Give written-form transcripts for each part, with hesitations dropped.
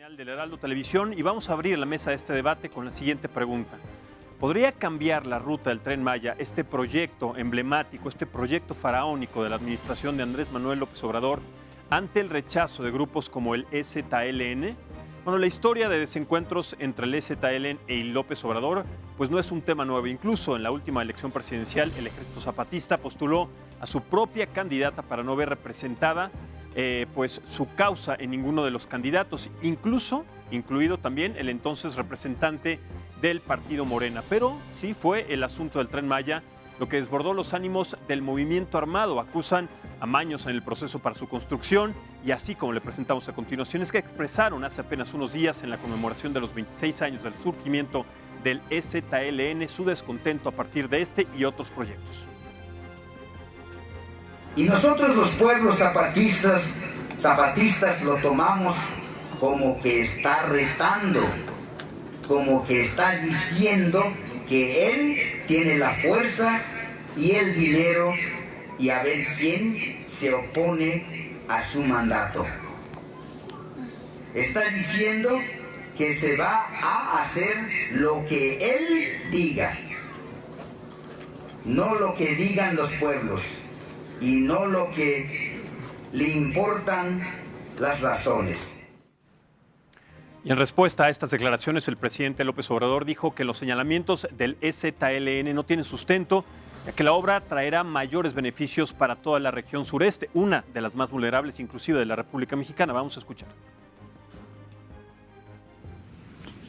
Del Heraldo Televisión, y vamos a abrir la mesa de este debate con la siguiente pregunta. ¿Podría cambiar la ruta del Tren Maya, este proyecto emblemático, este proyecto faraónico de la administración de Andrés Manuel López Obrador, ante el rechazo de grupos como el EZLN? Bueno, la historia de desencuentros entre el EZLN y López Obrador pues no es un tema nuevo. Incluso en la última elección presidencial, el Ejército Zapatista postuló a su propia candidata para no ver representada pues su causa en ninguno de los candidatos, incluido también el entonces representante del partido Morena. Pero sí fue el asunto del Tren Maya lo que desbordó los ánimos del movimiento armado. Acusan amaños en el proceso para su construcción y así como le presentamos a continuación, es que expresaron hace apenas unos días en la conmemoración de los 26 años del surgimiento del EZLN su descontento a partir de este y otros proyectos. Y nosotros los pueblos zapatistas lo tomamos como que está retando, como que está diciendo que él tiene la fuerza y el dinero y a ver quién se opone a su mandato. Está diciendo que se va a hacer lo que él diga, no lo que digan los pueblos. Y no lo que le importan las razones. Y en respuesta a estas declaraciones, el presidente López Obrador dijo que los señalamientos del EZLN no tienen sustento, ya que la obra traerá mayores beneficios para toda la región sureste, una de las más vulnerables inclusive de la República Mexicana. Vamos a escuchar.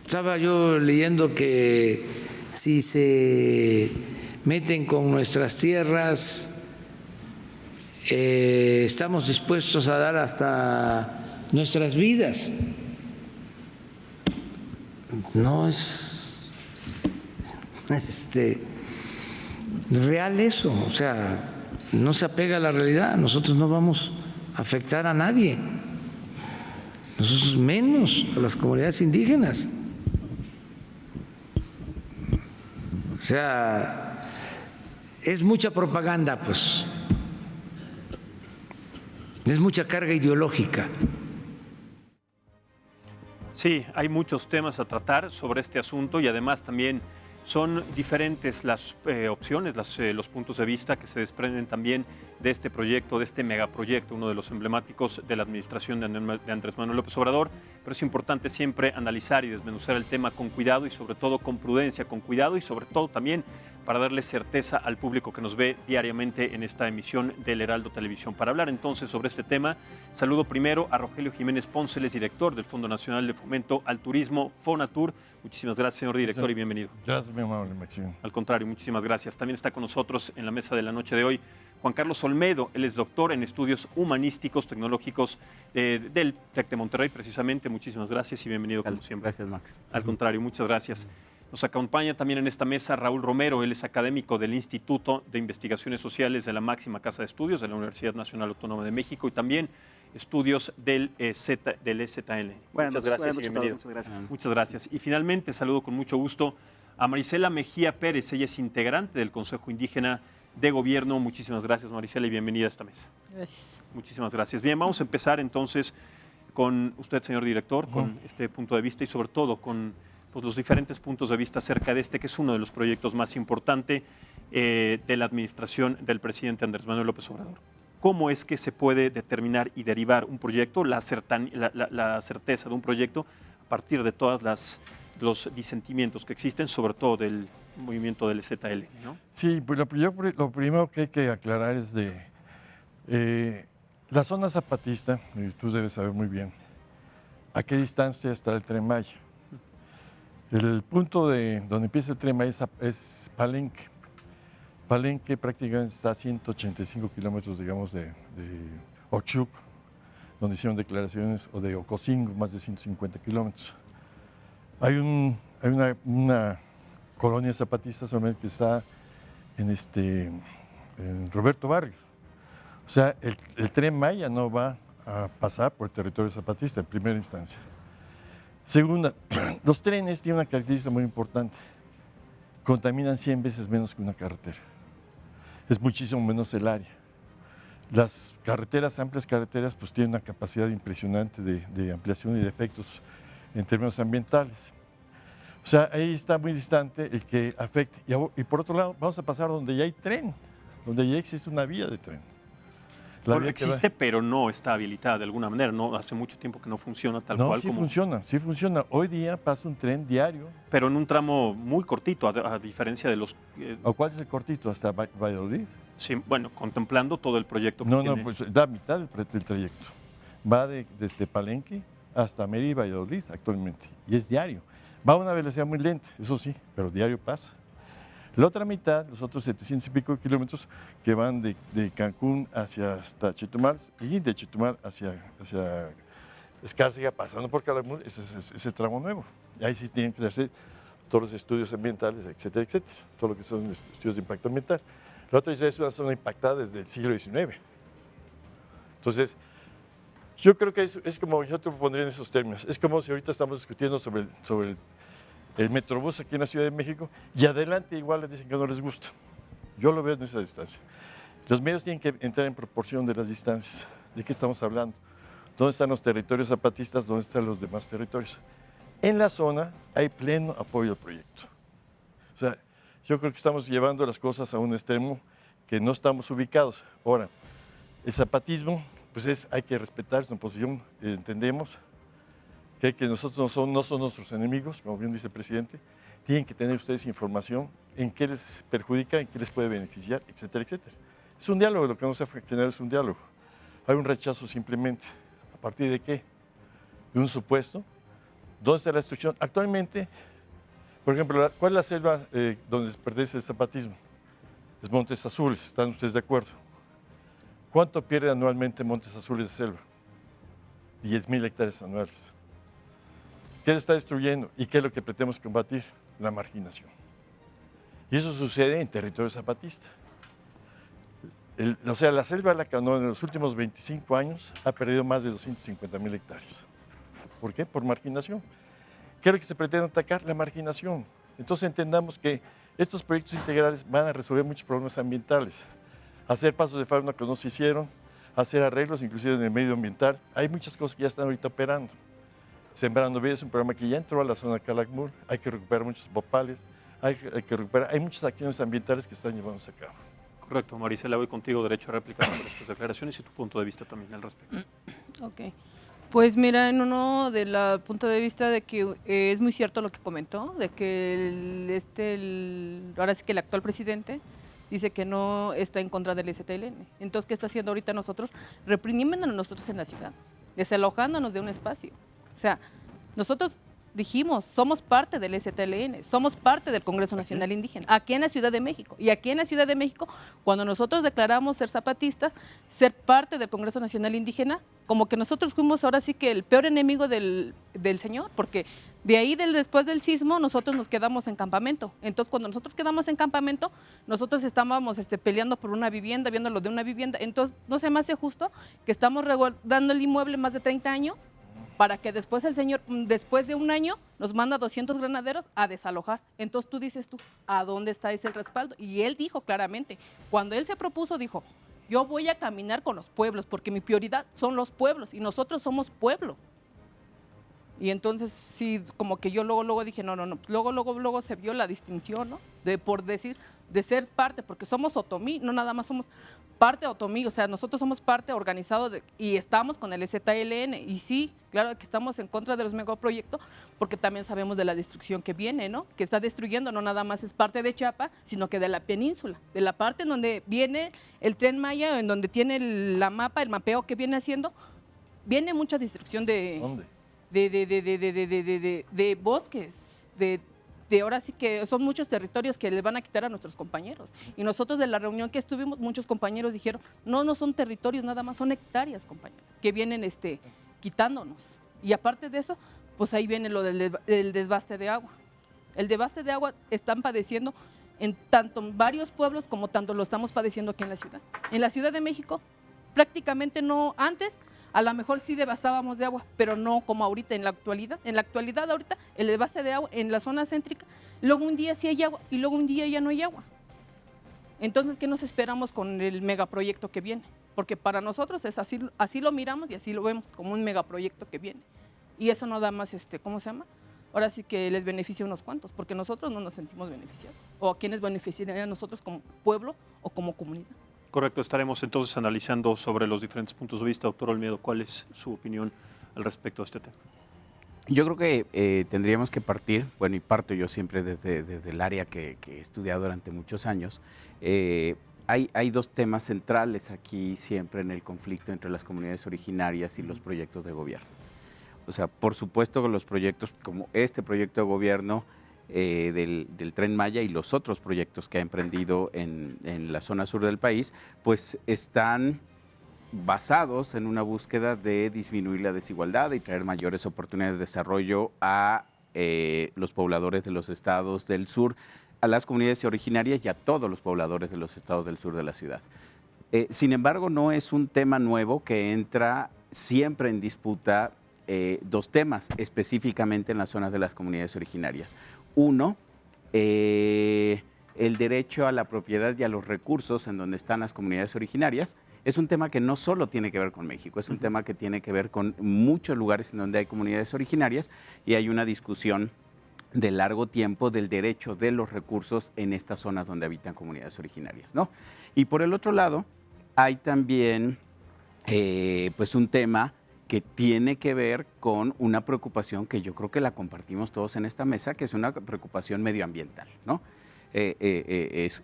Estaba yo leyendo que si se meten con nuestras tierras, estamos dispuestos a dar hasta nuestras vidas. No es real eso, o sea, no se apega a la realidad. Nosotros no vamos a afectar a nadie, nosotros menos a las comunidades indígenas. O sea, es mucha propaganda, pues. Es mucha carga ideológica. Sí, hay muchos temas a tratar sobre este asunto y además también son diferentes las opciones, los puntos de vista que se desprenden también de este proyecto, de este megaproyecto, uno de los emblemáticos de la administración de Andrés Manuel López Obrador. Pero es importante siempre analizar y desmenuzar el tema con cuidado y sobre todo con prudencia, con cuidado y sobre todo también para darle certeza al público que nos ve diariamente en esta emisión del Heraldo Televisión. Para hablar entonces sobre este tema, saludo primero a Rogelio Jiménez Ponce, él es director del Fondo Nacional de Fomento al Turismo, Fonatur. Muchísimas gracias, señor director, y bienvenido. Gracias, mi amable Maximiliano. Al contrario, muchísimas gracias. También está con nosotros en la mesa de la noche de hoy Juan Carlos Olmedo, él es doctor en estudios humanísticos tecnológicos del TEC de Monterrey, precisamente. Muchísimas gracias y bienvenido como siempre. Gracias, Max. Al contrario, muchas gracias. Nos acompaña también en esta mesa Raúl Romero, él es académico del Instituto de Investigaciones Sociales de la máxima casa de estudios de la Universidad Nacional Autónoma de México y también estudios del EZLN. Muchas gracias y bienvenido. Muchas gracias. Muchas gracias. Y finalmente saludo con mucho gusto a Marisela Mejía Pérez, ella es integrante del Consejo Indígena de Gobierno. Muchísimas gracias, Marisela, y bienvenida a esta mesa. Gracias. Muchísimas gracias. Bien, vamos a empezar entonces con usted, señor director, con este punto de vista y sobre todo con los diferentes puntos de vista acerca de este, que es uno de los proyectos más importantes de la administración del presidente Andrés Manuel López Obrador. ¿Cómo es que se puede determinar y derivar un proyecto, la certeza de un proyecto a partir de todos los disentimientos que existen, sobre todo del movimiento del EZL, ¿no? Sí, pues lo primero que hay que aclarar es la zona zapatista, y tú debes saber muy bien, a qué distancia está el Tren Maya. El punto donde empieza el Tren Maya es Palenque. Palenque prácticamente está a 185 kilómetros, digamos, de Ochuc, donde hicieron declaraciones, o de Ocosingo, más de 150 kilómetros. Hay una colonia zapatista solamente que está en Roberto Barrios. O sea, el Tren Maya no va a pasar por el territorio zapatista en primera instancia. Segunda, los trenes tienen una característica muy importante. Contaminan 100 veces menos que una carretera. Es muchísimo menos el área. Las carreteras, amplias carreteras, pues tienen una capacidad impresionante de ampliación y de efectos en términos ambientales. O sea, ahí está muy distante el que afecte. Y por otro lado, vamos a pasar donde ya hay tren, donde ya existe una vía de tren. Bueno, existe, pero no está habilitada de alguna manera. No, hace mucho tiempo que no funciona tal cual. Sí funciona, sí funciona. Hoy día pasa un tren diario. Pero en un tramo muy cortito, a diferencia de los... ¿O cuál es el cortito? ¿Hasta Valladolid? Sí, bueno, contemplando todo el proyecto que No, tiene. no, pues da mitad del trayecto. Va desde Palenque hasta Mérida y Valladolid actualmente. Y es diario. Va a una velocidad muy lenta, eso sí, pero diario pasa. La otra mitad, los otros 700 y pico kilómetros, que van de Cancún hasta Chetumal y de Chetumal hacia Escárcega, pasando por Calakmul, ese tramo nuevo. Y ahí sí tienen que hacerse todos los estudios ambientales, etcétera, etcétera, todo lo que son estudios de impacto ambiental. La otra es una zona impactada desde el siglo XIX. Entonces, yo creo que es como, yo te lo pondría en esos términos, es como si ahorita estamos discutiendo sobre el Metrobús aquí en la Ciudad de México y adelante igual les dicen que no les gusta. Yo lo veo en esa distancia. Los medios tienen que entrar en proporción de las distancias. ¿De qué estamos hablando? ¿Dónde están los territorios zapatistas? ¿Dónde están los demás territorios? En la zona hay pleno apoyo al proyecto. O sea, yo creo que estamos llevando las cosas a un extremo que no estamos ubicados. Ahora, el zapatismo, pues hay que respetar su posición, entendemos que nosotros no son nuestros enemigos, como bien dice el presidente, tienen que tener ustedes información en qué les perjudica, en qué les puede beneficiar, etcétera, etcétera. Es un diálogo, lo que no se genera es un diálogo. Hay un rechazo simplemente. ¿A partir de qué? De un supuesto. ¿Dónde está la destrucción? Actualmente, por ejemplo, ¿cuál es la selva donde pertenece el zapatismo? Es Montes Azules, ¿están ustedes de acuerdo? ¿Cuánto pierde anualmente Montes Azules de selva? 10,000 hectáreas anuales. ¿Qué se está destruyendo y qué es lo que pretendemos combatir? La marginación. Y eso sucede en territorio zapatista. O sea, la selva de Lacanau en los últimos 25 años ha perdido más de 250,000 hectáreas. ¿Por qué? Por marginación. ¿Qué es lo que se pretende atacar? La marginación. Entonces entendamos que estos proyectos integrales van a resolver muchos problemas ambientales. Hacer pasos de fauna que no se hicieron, hacer arreglos inclusive en el medio ambiental. Hay muchas cosas que ya están ahorita operando. Sembrando Vida es un programa que ya entró a la zona de Calakmul, hay que recuperar muchos bopales, hay muchas acciones ambientales que están llevándose a cabo. Correcto, Marisela, voy contigo, derecho a réplica sobre estas declaraciones y tu punto de vista también al respecto. Ok, pues mira, en uno del punto de vista de que es muy cierto lo que comentó, de que ahora sí que el actual presidente dice que no está en contra del STLN. Entonces, ¿qué está haciendo ahorita nosotros? Reprimiéndonos nosotros en la ciudad, desalojándonos de un espacio. O sea, nosotros dijimos, somos parte del STLN, somos parte del Congreso Nacional Indígena, aquí en la Ciudad de México. Y aquí en la Ciudad de México, cuando nosotros declaramos ser zapatistas, ser parte del Congreso Nacional Indígena, como que nosotros fuimos ahora sí que el peor enemigo del señor, porque de ahí después del sismo nosotros nos quedamos en campamento. Entonces, cuando nosotros quedamos en campamento, nosotros estábamos peleando por una vivienda, viéndolo de una vivienda. Entonces, no se me hace justo que estamos dando el inmueble más de 30 años, para que después el señor, después de un año, nos manda 200 granaderos a desalojar. Entonces tú dices ¿a dónde está ese respaldo? Y él dijo claramente, cuando él se propuso, dijo, yo voy a caminar con los pueblos, porque mi prioridad son los pueblos, y nosotros somos pueblo. Y entonces sí, como que yo luego dije, no, luego se vio la distinción, ¿no? Por decir, de ser parte, porque somos otomí, no nada más somos parte otomí, o sea, nosotros somos parte organizado y estamos con el STLN, y sí, claro que estamos en contra de los megaproyectos, porque también sabemos de la destrucción que viene, ¿no? Que está destruyendo, no nada más es parte de Chiapas, sino que de la península, de la parte en donde viene el Tren Maya, en donde tiene el mapeo que viene haciendo, viene mucha destrucción de... ¿Dónde? De bosques, de ahora sí que son muchos territorios que le van a quitar a nuestros compañeros. Y nosotros de la reunión que estuvimos, muchos compañeros dijeron, no son territorios nada más, son hectáreas, compañeros, que vienen quitándonos. Y aparte de eso, pues ahí viene lo del desbaste de agua. El desbaste de agua están padeciendo en tanto varios pueblos como tanto lo estamos padeciendo aquí en la ciudad. En la Ciudad de México, prácticamente no, antes a lo mejor sí devastábamos de agua, pero no como ahorita en la actualidad. En la actualidad ahorita el desbaste de agua en la zona céntrica, luego un día sí hay agua y luego un día ya no hay agua. Entonces, ¿qué nos esperamos con el megaproyecto que viene? Porque para nosotros es así lo miramos y así lo vemos, como un megaproyecto que viene. Y eso no da más, ¿cómo se llama? Ahora sí que les beneficia a unos cuantos, porque nosotros no nos sentimos beneficiados. ¿O a quiénes beneficiaría a nosotros como pueblo o como comunidad? Correcto, estaremos entonces analizando sobre los diferentes puntos de vista. Doctor Olmedo, ¿cuál es su opinión al respecto de este tema? Yo creo que tendríamos que partir, bueno, y parto yo siempre desde el área que he estudiado durante muchos años. Hay dos temas centrales aquí siempre en el conflicto entre las comunidades originarias y los proyectos de gobierno. O sea, por supuesto que los proyectos como este proyecto de gobierno del Tren Maya y los otros proyectos que ha emprendido en la zona sur del país, pues están basados en una búsqueda de disminuir la desigualdad y traer mayores oportunidades de desarrollo a los pobladores de los estados del sur, a las comunidades originarias y a todos los pobladores de los estados del sur de la ciudad. Sin embargo, no es un tema nuevo que entra siempre en disputa dos temas específicamente en las zonas de las comunidades originarias. Uno, el derecho a la propiedad y a los recursos en donde están las comunidades originarias. Es un tema que no solo tiene que ver con México, es un tema que tiene que ver con muchos lugares en donde hay comunidades originarias y hay una discusión de largo tiempo del derecho de los recursos en estas zonas donde habitan comunidades originarias, ¿no? Y por el otro lado, hay también pues un tema que tiene que ver con una preocupación que yo creo que la compartimos todos en esta mesa, que es una preocupación medioambiental, ¿no?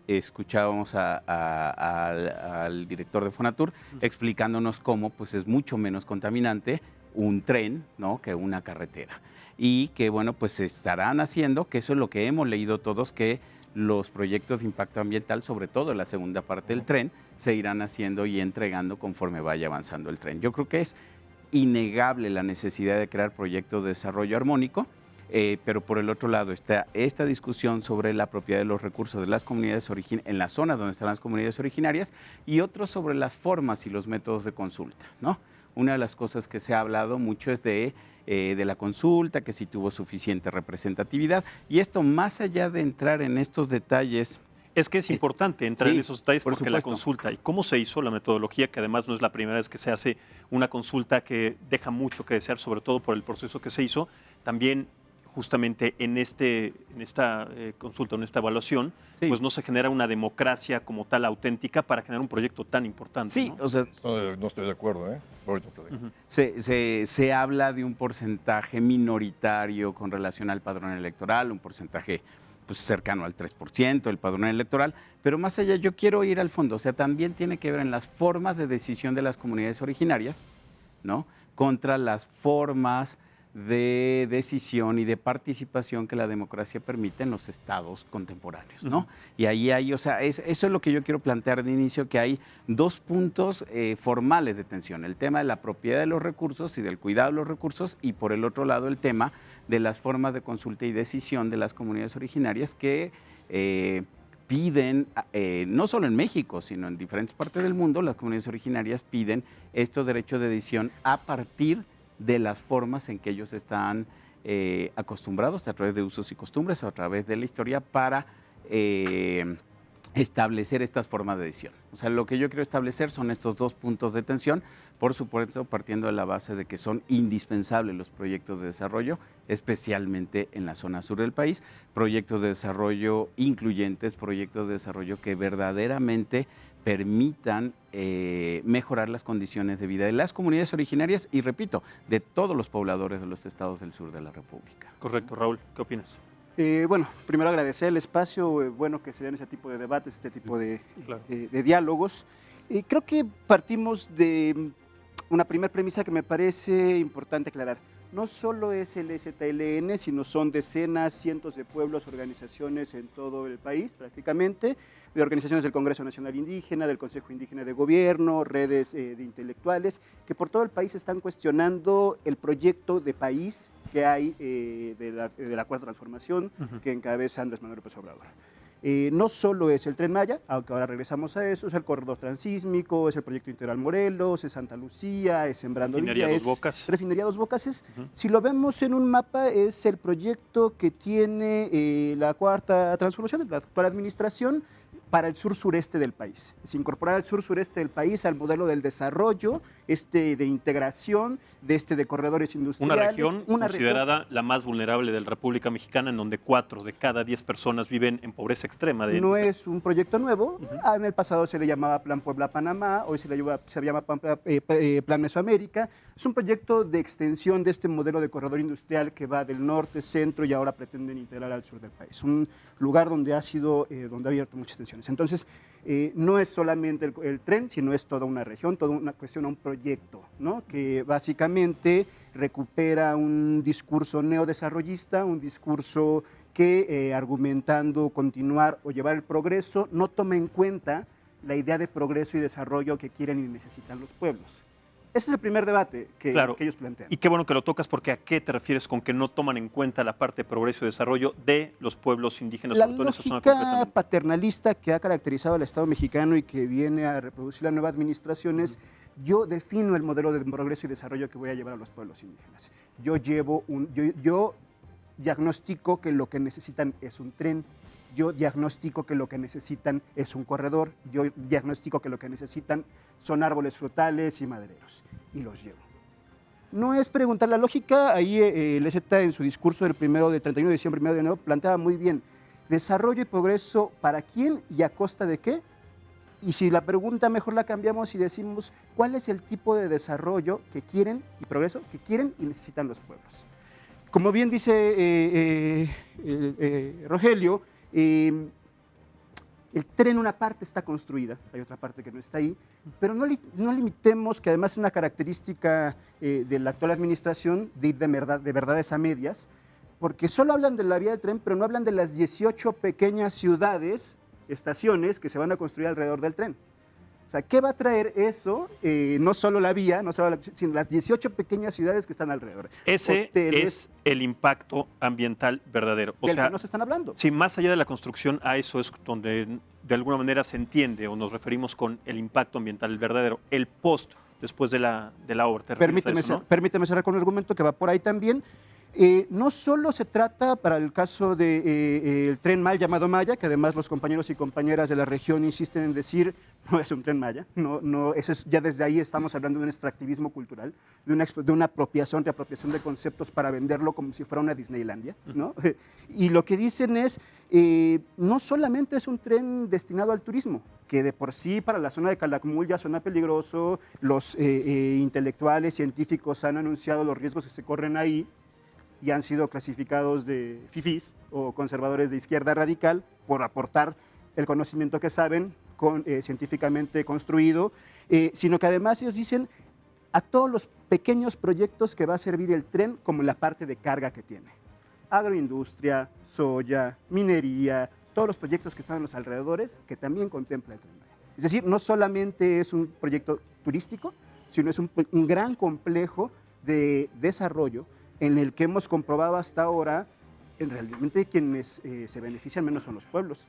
Escuchábamos al director de Fonatur explicándonos cómo pues, es mucho menos contaminante un tren, ¿no?, que una carretera. Y que, bueno, pues se estarán haciendo, que eso es lo que hemos leído todos, que los proyectos de impacto ambiental, sobre todo en la segunda parte del tren, se irán haciendo y entregando conforme vaya avanzando el tren. Yo creo que es innegable la necesidad de crear proyectos de desarrollo armónico, pero por el otro lado está esta discusión sobre la propiedad de los recursos de las comunidades en las zonas donde están las comunidades originarias y otro sobre las formas y los métodos de consulta, ¿no? Una de las cosas que se ha hablado mucho es de la consulta, que si tuvo suficiente representatividad, y esto más allá de entrar en estos detalles. Es que es importante entrar en esos detalles porque supuesto. la consulta y cómo se hizo la metodología, que además no es la primera vez que se hace una consulta que deja mucho que desear, sobre todo por el proceso que se hizo, también justamente en esta consulta, en esta evaluación, pues no se genera una democracia como tal auténtica para generar un proyecto tan importante. Sí, ¿no? o sea, No estoy de acuerdo, ¿eh? Ahorita te digo. se habla de un porcentaje minoritario con relación al padrón electoral, un porcentaje pues, cercano al 3%, el padrón electoral, pero más allá yo quiero ir al fondo, o sea, también tiene que ver en las formas de decisión de las comunidades originarias, ¿no?, contra las formas de decisión y de participación que la democracia permite en los estados contemporáneos, ¿no? Y ahí hay, o sea, eso es lo que yo quiero plantear de inicio, que hay dos puntos formales de tensión, el tema de la propiedad de los recursos y del cuidado de los recursos, y por el otro lado el tema de las formas de consulta y decisión de las comunidades originarias que piden, no solo en México, sino en diferentes partes del mundo, las comunidades originarias piden estos derechos de decisión a partir de las formas en que ellos están acostumbrados a través de usos y costumbres o a través de la historia para establecer estas formas de decisión. O sea, lo que yo quiero establecer son estos dos puntos de tensión, por supuesto, partiendo de la base de que son indispensables los proyectos de desarrollo, especialmente en la zona sur del país, proyectos de desarrollo incluyentes, proyectos de desarrollo que verdaderamente permitan mejorar las condiciones de vida de las comunidades originarias y, repito, de todos los pobladores de los estados del sur de la República. Correcto, Raúl, ¿qué opinas? Bueno, primero agradecer el espacio, bueno que se den ese tipo de debates, este tipo de diálogos. Creo que partimos de una primera premisa que me parece importante aclarar. No solo es el ZLN, sino son decenas, cientos de pueblos, organizaciones en todo el país prácticamente, de organizaciones del Congreso Nacional Indígena, del Consejo Indígena de Gobierno, redes de intelectuales, que por todo el país están cuestionando el proyecto de país que hay de la Cuarta Transformación que encabeza Andrés Manuel López Obrador. No solo es el Tren Maya, aunque ahora regresamos a eso, es el corredor transísmico, es el proyecto integral Morelos, es Santa Lucía, es Sembrando Refinería Villa, Dos Bocas. Refinería Dos Bocas. Si lo vemos en un mapa, es el proyecto que tiene la Cuarta Transformación, la actual administración, para el sur-sureste del país. Es incorporar al sur-sureste del país al modelo del desarrollo, de integración, de corredores industriales. Una región considerada la más vulnerable de la República Mexicana, en donde 4 de cada 10 personas viven en pobreza extrema. No es un proyecto nuevo. En el pasado se le llamaba Plan Puebla-Panamá, hoy se llama Plan Mesoamérica. Es un proyecto de extensión de este modelo de corredor industrial que va del norte, centro y ahora pretenden integrar al sur del país. Un lugar donde ha abierto muchas tensiones. Entonces, no es solamente el tren, sino es toda una región, toda una cuestión, un proyecto, ¿no? Que básicamente recupera un discurso neodesarrollista, un discurso que argumentando continuar o llevar el progreso, no toma en cuenta la idea de progreso y desarrollo que quieren y necesitan los pueblos. Ese es el primer debate que ellos plantean. Y qué bueno que lo tocas, porque ¿a qué te refieres con que no toman en cuenta la parte de progreso y desarrollo de los pueblos indígenas? La sobre todo en esa zona lógica completamente paternalista que ha caracterizado al Estado mexicano y que viene a reproducir la nueva administración es: yo defino el modelo de progreso y desarrollo que voy a llevar a los pueblos indígenas. Yo diagnostico que lo que necesitan es un tren. Yo diagnostico que lo que necesitan es un corredor, yo diagnostico que lo que necesitan son árboles frutales y madereros, y los llevo. No es preguntar la lógica, ahí el EZ en su discurso del 31 de diciembre, 1 de enero, planteaba muy bien: desarrollo y progreso, ¿para quién y a costa de qué? Y si la pregunta mejor la cambiamos y decimos: ¿cuál es el tipo de desarrollo que quieren y progreso que quieren y necesitan los pueblos? Como bien dice Rogelio, el tren, una parte está construida, hay otra parte que no está ahí, pero no limitemos, que además es una característica de la actual administración, de ir de verdades a medias, porque solo hablan de la vía del tren, pero no hablan de las 18 pequeñas ciudades, estaciones que se van a construir alrededor del tren. O sea, ¿qué va a traer eso? No solo la vía, sino las 18 pequeñas ciudades que están alrededor. Ese Hoteles, es el impacto ambiental verdadero. del que no se están hablando. Sí, más allá de la construcción, a eso es donde de alguna manera se entiende o nos referimos con el impacto ambiental verdadero, el post después de la obra. Permíteme cerrar con un argumento que va por ahí también. No solo se trata, para el caso del tren mal llamado Maya, que además los compañeros y compañeras de la región insisten en decir: no es un tren Maya, ya desde ahí estamos hablando de un extractivismo cultural, de una reapropiación de conceptos para venderlo como si fuera una Disneylandia, ¿no? Y lo que dicen es: no solamente es un tren destinado al turismo, que de por sí para la zona de Calakmul ya suena peligroso, los intelectuales, científicos han anunciado los riesgos que se corren ahí, y han sido clasificados de fifís o conservadores de izquierda radical por aportar el conocimiento que saben científicamente construido, sino que además ellos dicen a todos los pequeños proyectos que va a servir el tren como la parte de carga que tiene. Agroindustria, soya, minería, todos los proyectos que están en los alrededores que también contempla el tren. Es decir, no solamente es un proyecto turístico, sino es un gran complejo de desarrollo en el que hemos comprobado hasta ahora, realmente quienes se benefician menos son los pueblos.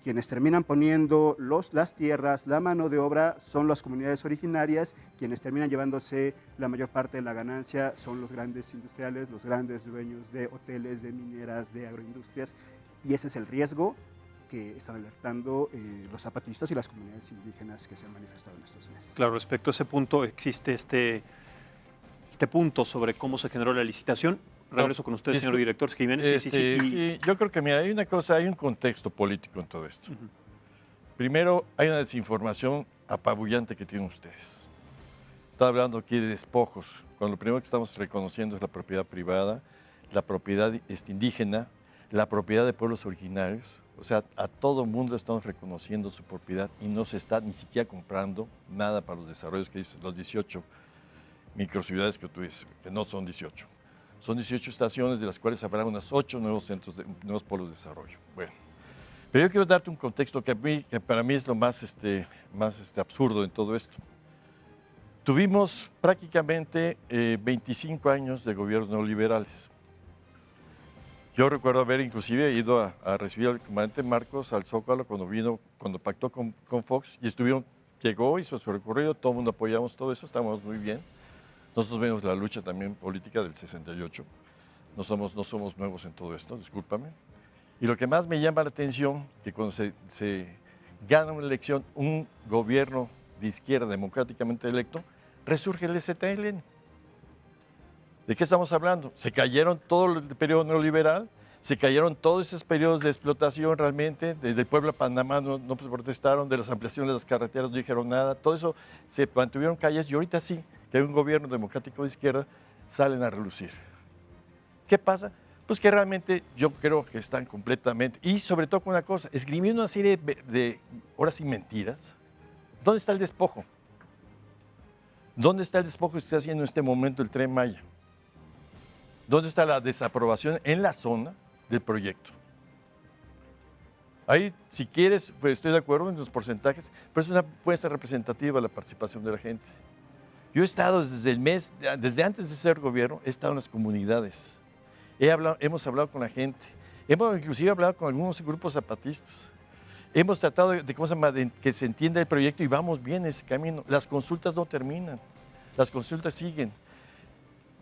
Quienes terminan poniendo las tierras, la mano de obra, son las comunidades originarias. Quienes terminan llevándose la mayor parte de la ganancia son los grandes industriales, los grandes dueños de hoteles, de mineras, de agroindustrias. Y ese es el riesgo que están alertando los zapatistas y las comunidades indígenas que se han manifestado en estos meses. Claro, respecto a ese punto, existe este punto sobre cómo se generó la licitación. Regreso con usted, señor director Jiménez. Sí, yo creo que, mira, hay una cosa, hay un contexto político en todo esto. Primero, hay una desinformación apabullante que tienen ustedes. Está hablando aquí de despojos, cuando lo primero que estamos reconociendo es la propiedad privada, la propiedad indígena, la propiedad de pueblos originarios. O sea, a todo mundo estamos reconociendo su propiedad y no se está ni siquiera comprando nada para los desarrollos que dicen los 18 microciudades que tú dices, que no son 18. Son 18 estaciones, de las cuales habrá unas 8 nuevos polos de desarrollo. Bueno, pero yo quiero darte un contexto que para mí es lo más absurdo en todo esto. Tuvimos prácticamente 25 años de gobiernos neoliberales. Yo recuerdo haber inclusive ido a recibir al comandante Marcos al Zócalo cuando pactó con Fox, y llegó, hizo su recorrido, todo el mundo apoyamos todo eso, estábamos muy bien. Nosotros vemos la lucha también política del 68, no somos nuevos en todo esto, discúlpame. Y lo que más me llama la atención, que cuando se gana una elección, un gobierno de izquierda democráticamente electo, resurge el ZLN. ¿De qué estamos hablando? Se cayeron todo el periodo neoliberal, se cayeron todos esos periodos de explotación realmente, desde Puebla a Panamá no protestaron, de las ampliaciones de las carreteras no dijeron nada, todo eso se mantuvieron calles y ahorita sí, que hay un gobierno democrático de izquierda, salen a relucir. ¿Qué pasa? Pues que realmente yo creo que están completamente, y sobre todo con una cosa, esgrimiendo una serie de ahora sí mentiras. ¿Dónde está el despojo? ¿Dónde está el despojo que está haciendo en este momento el Tren Maya? ¿Dónde está la desaprobación en la zona del proyecto? Ahí, si quieres, pues estoy de acuerdo en los porcentajes, pero es una apuesta representativa la participación de la gente. Yo he estado desde antes de ser gobierno, he estado en las comunidades. Hemos hablado con la gente, hemos inclusive hablado con algunos grupos zapatistas. Hemos tratado de que se entienda el proyecto y vamos bien en ese camino. Las consultas no terminan, las consultas siguen.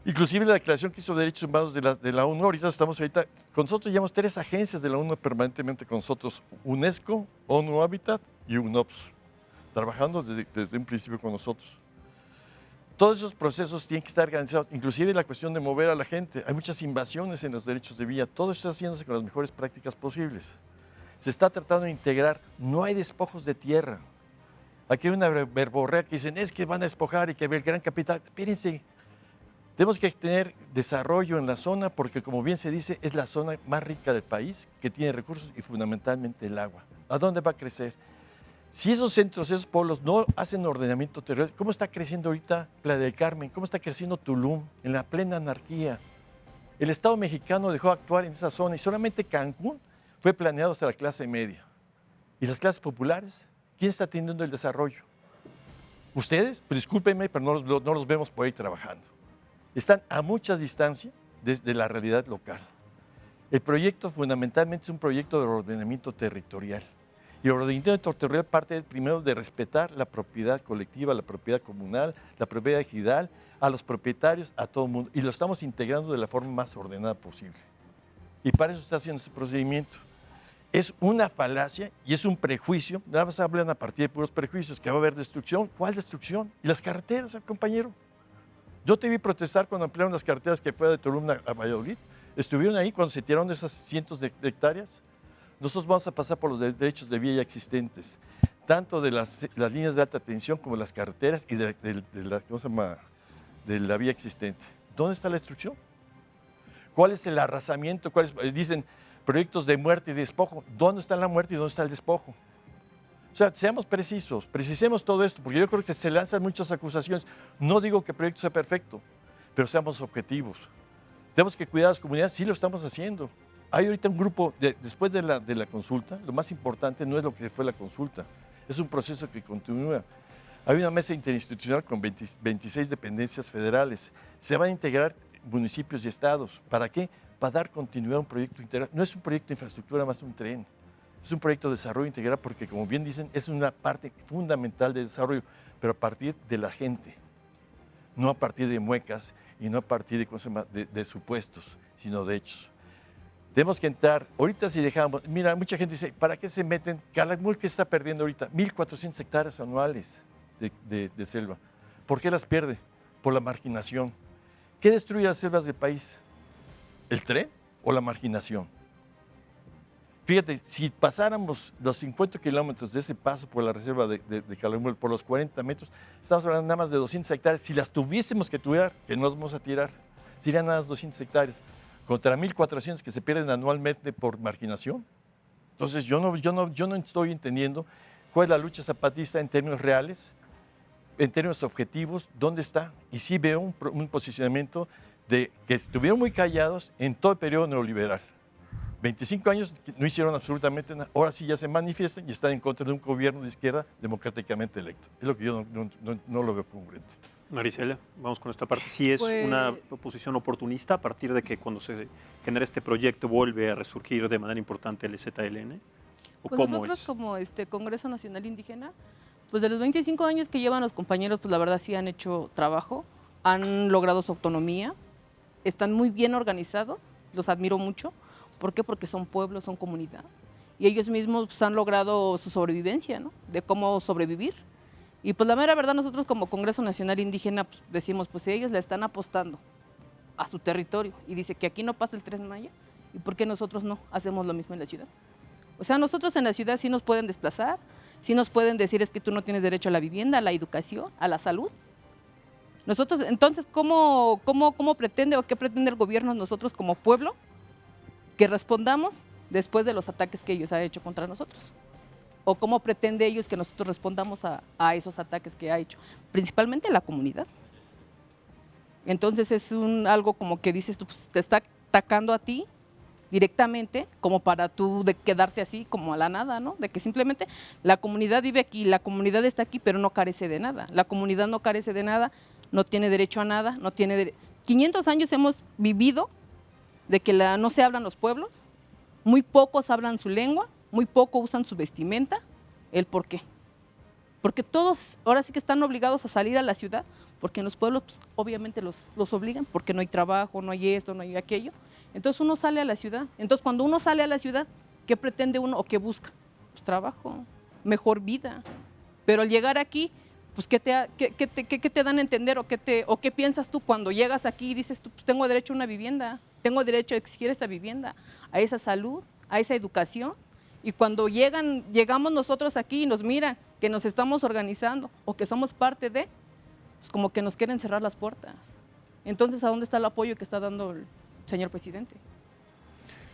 Inclusive la declaración que hizo de Derechos Humanos de la ONU, con nosotros llevamos 3 agencias de la ONU permanentemente con nosotros, UNESCO, ONU Habitat y UNOPS, trabajando desde un principio con nosotros. Todos esos procesos tienen que estar organizados, inclusive la cuestión de mover a la gente. Hay muchas invasiones en los derechos de vía, todo eso está haciéndose con las mejores prácticas posibles. Se está tratando de integrar, no hay despojos de tierra. Aquí hay una verborrea que dicen, es que van a despojar y que el gran capital. Espérense, tenemos que tener desarrollo en la zona porque, como bien se dice, es la zona más rica del país, que tiene recursos y fundamentalmente el agua. ¿A dónde va a crecer? Si esos centros, esos pueblos no hacen ordenamiento territorial, ¿cómo está creciendo ahorita Playa del Carmen? ¿Cómo está creciendo Tulum? En la plena anarquía. El Estado mexicano dejó de actuar en esa zona y solamente Cancún fue planeado hasta la clase media. ¿Y las clases populares? ¿Quién está atendiendo el desarrollo? ¿Ustedes? Pues discúlpenme, pero no los vemos por ahí trabajando. Están a mucha distancia de la realidad local. El proyecto fundamentalmente es un proyecto de ordenamiento territorial. Y el ordenamiento territorial parte primero de respetar la propiedad colectiva, la propiedad comunal, la propiedad ejidal, a los propietarios, a todo el mundo. Y lo estamos integrando de la forma más ordenada posible. Y para eso está haciendo ese procedimiento. Es una falacia y es un prejuicio. Nada más hablan a partir de puros prejuicios, que va a haber destrucción. ¿Cuál destrucción? ¿Y las carreteras, compañero? Yo te vi protestar cuando ampliaron las carreteras que fue de Tulum a Valladolid. Estuvieron ahí cuando se tiraron esas cientos de hectáreas. Nosotros vamos a pasar por los derechos de vía ya existentes, tanto de las líneas de alta tensión como las carreteras y de la vía existente. ¿Dónde está la destrucción? ¿Cuál es el arrasamiento? Dicen proyectos de muerte y despojo. ¿Dónde está la muerte y dónde está el despojo? O sea, seamos precisos, precisemos todo esto, porque yo creo que se lanzan muchas acusaciones. No digo que el proyecto sea perfecto, pero seamos objetivos. Tenemos que cuidar a las comunidades, sí lo estamos haciendo. Hay ahorita un grupo, después de la consulta, lo más importante no es lo que fue la consulta, es un proceso que continúa. Hay una mesa interinstitucional con 26 dependencias federales. Se van a integrar municipios y estados. ¿Para qué? Para dar continuidad a un proyecto integral. No es un proyecto de infraestructura más un tren, es un proyecto de desarrollo integral porque, como bien dicen, es una parte fundamental del desarrollo, pero a partir de la gente, no a partir de muecas y no a partir de supuestos, sino de hechos. Tenemos que entrar, ahorita si dejamos, mira, mucha gente dice, ¿para qué se meten? Calakmul, ¿qué está perdiendo ahorita? 1.400 hectáreas anuales de selva. ¿Por qué las pierde? Por la marginación. ¿Qué destruye las selvas del país? ¿El tren o la marginación? Fíjate, si pasáramos los 50 kilómetros de ese paso por la reserva de Calakmul, por los 40 metros, estamos hablando nada más de 200 hectáreas. Si las tuviésemos que tirar, que no nos vamos a tirar, serían nada más 200 hectáreas. Contra 1.400 que se pierden anualmente por marginación. Entonces yo no estoy entendiendo cuál es la lucha zapatista en términos reales, en términos objetivos, dónde está. Y sí veo un posicionamiento de que estuvieron muy callados en todo el periodo neoliberal. 25 años no hicieron absolutamente nada. Ahora sí ya se manifiestan y están en contra de un gobierno de izquierda democráticamente electo. Es lo que yo no lo veo congruente. Marisela, vamos con esta parte. Sí es una posición oportunista a partir de que cuando se genera este proyecto vuelve a resurgir de manera importante el ZLN. ¿O pues cómo nosotros es? Como Congreso Nacional Indígena, pues de los 25 años que llevan los compañeros, pues la verdad sí han hecho trabajo, han logrado su autonomía, están muy bien organizados, los admiro mucho, ¿Por qué? Porque son pueblos, son comunidad. Y ellos mismos pues, han logrado su sobrevivencia, ¿no? De cómo sobrevivir. Y pues la mera verdad, nosotros como Congreso Nacional Indígena pues, decimos, pues ellos le están apostando a su territorio y dice que aquí no pasa el Tren Maya, ¿y por qué nosotros no hacemos lo mismo en la ciudad? O sea, nosotros en la ciudad sí nos pueden desplazar, sí nos pueden decir es que tú no tienes derecho a la vivienda, a la educación, a la salud. Nosotros, entonces, ¿cómo pretende o qué pretende el gobierno nosotros como pueblo que respondamos después de los ataques que ellos han hecho contra nosotros? ¿O cómo pretende ellos que nosotros respondamos a esos ataques que ha hecho? Principalmente la comunidad. Entonces es algo como que dices tú, pues, te está atacando a ti directamente, como para tú de quedarte así como a la nada, ¿no? De que simplemente la comunidad vive aquí, la comunidad está aquí, pero no carece de nada. La comunidad no carece de nada, no tiene derecho a nada, no tiene 500 años hemos vivido de que no se hablan los pueblos, muy pocos hablan su lengua, muy poco usan su vestimenta. ¿El por qué? Porque todos ahora sí que están obligados a salir a la ciudad, porque en los pueblos pues, obviamente los obligan, porque no hay trabajo, no hay esto, no hay aquello. Entonces uno sale a la ciudad. Entonces cuando uno sale a la ciudad, ¿qué pretende uno o qué busca? Pues trabajo, mejor vida. Pero al llegar aquí, pues ¿qué te dan a entender o qué piensas tú cuando llegas aquí y dices tú, pues tengo derecho a una vivienda, tengo derecho a exigir esa vivienda, a esa salud, a esa educación? Y cuando llegamos nosotros aquí y nos miran que nos estamos organizando o que somos parte de, pues como que nos quieren cerrar las puertas. Entonces, ¿a dónde está el apoyo que está dando el señor presidente?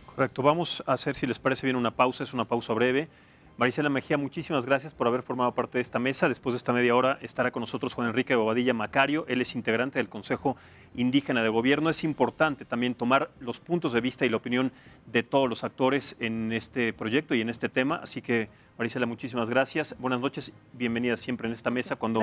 Correcto. Vamos a hacer, si les parece bien, una pausa. Es una pausa breve. Marisela Mejía, muchísimas gracias por haber formado parte de esta mesa. Después de esta media hora estará con nosotros Juan Enrique Bobadilla Macario. Él es integrante del Consejo Indígena de Gobierno. Es importante también tomar los puntos de vista y la opinión de todos los actores en este proyecto y en este tema. Así que, Marisela, muchísimas gracias. Buenas noches. Bienvenida siempre en esta mesa. Cuando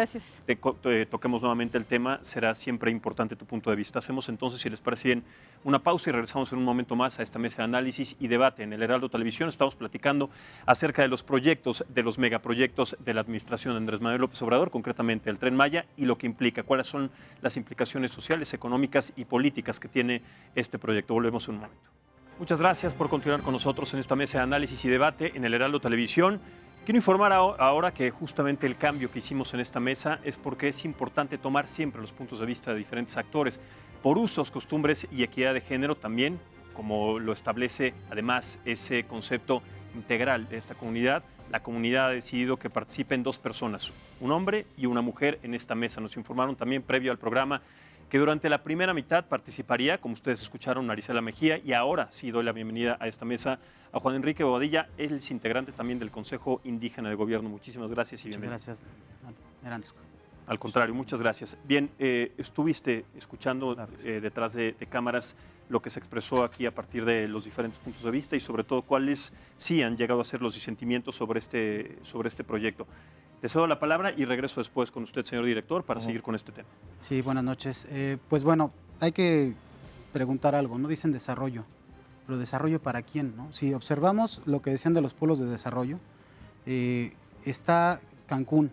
toquemos nuevamente el tema, será siempre importante tu punto de vista. Hacemos entonces, si les parece bien, una pausa y regresamos en un momento más a esta mesa de análisis y debate en el Heraldo Televisión. Estamos platicando acerca de los proyectos, de los megaproyectos de la administración de Andrés Manuel López Obrador, concretamente el Tren Maya y lo que implica, cuáles son las implicaciones sociales, económicas y políticas que tiene este proyecto. Volvemos en un momento. Muchas gracias por continuar con nosotros en esta mesa de análisis y debate en el Heraldo Televisión. Quiero informar ahora que justamente el cambio que hicimos en esta mesa es porque es importante tomar siempre los puntos de vista de diferentes actores por usos, costumbres y equidad de género también, como lo establece además ese concepto integral de esta comunidad. La comunidad ha decidido que participen 2 personas, un hombre y una mujer en esta mesa. Nos informaron también previo al programa que durante la primera mitad participaría, como ustedes escucharon, Marisela Mejía, y ahora sí doy la bienvenida a esta mesa a Juan Enrique Bobadilla. Él es integrante también del Consejo Indígena de Gobierno. Muchísimas gracias y bienvenido. Muchas gracias. Al contrario, muchas gracias. Bien, estuviste escuchando detrás de cámaras lo que se expresó aquí a partir de los diferentes puntos de vista y sobre todo cuáles sí han llegado a ser los disentimientos sobre este proyecto. Te cedo la palabra y regreso después con usted, señor director, para seguir con este tema. Sí, buenas noches. Pues bueno, hay que preguntar algo, ¿no? Dicen desarrollo, pero ¿desarrollo para quién, no? Si observamos lo que decían de los pueblos de desarrollo, está Cancún,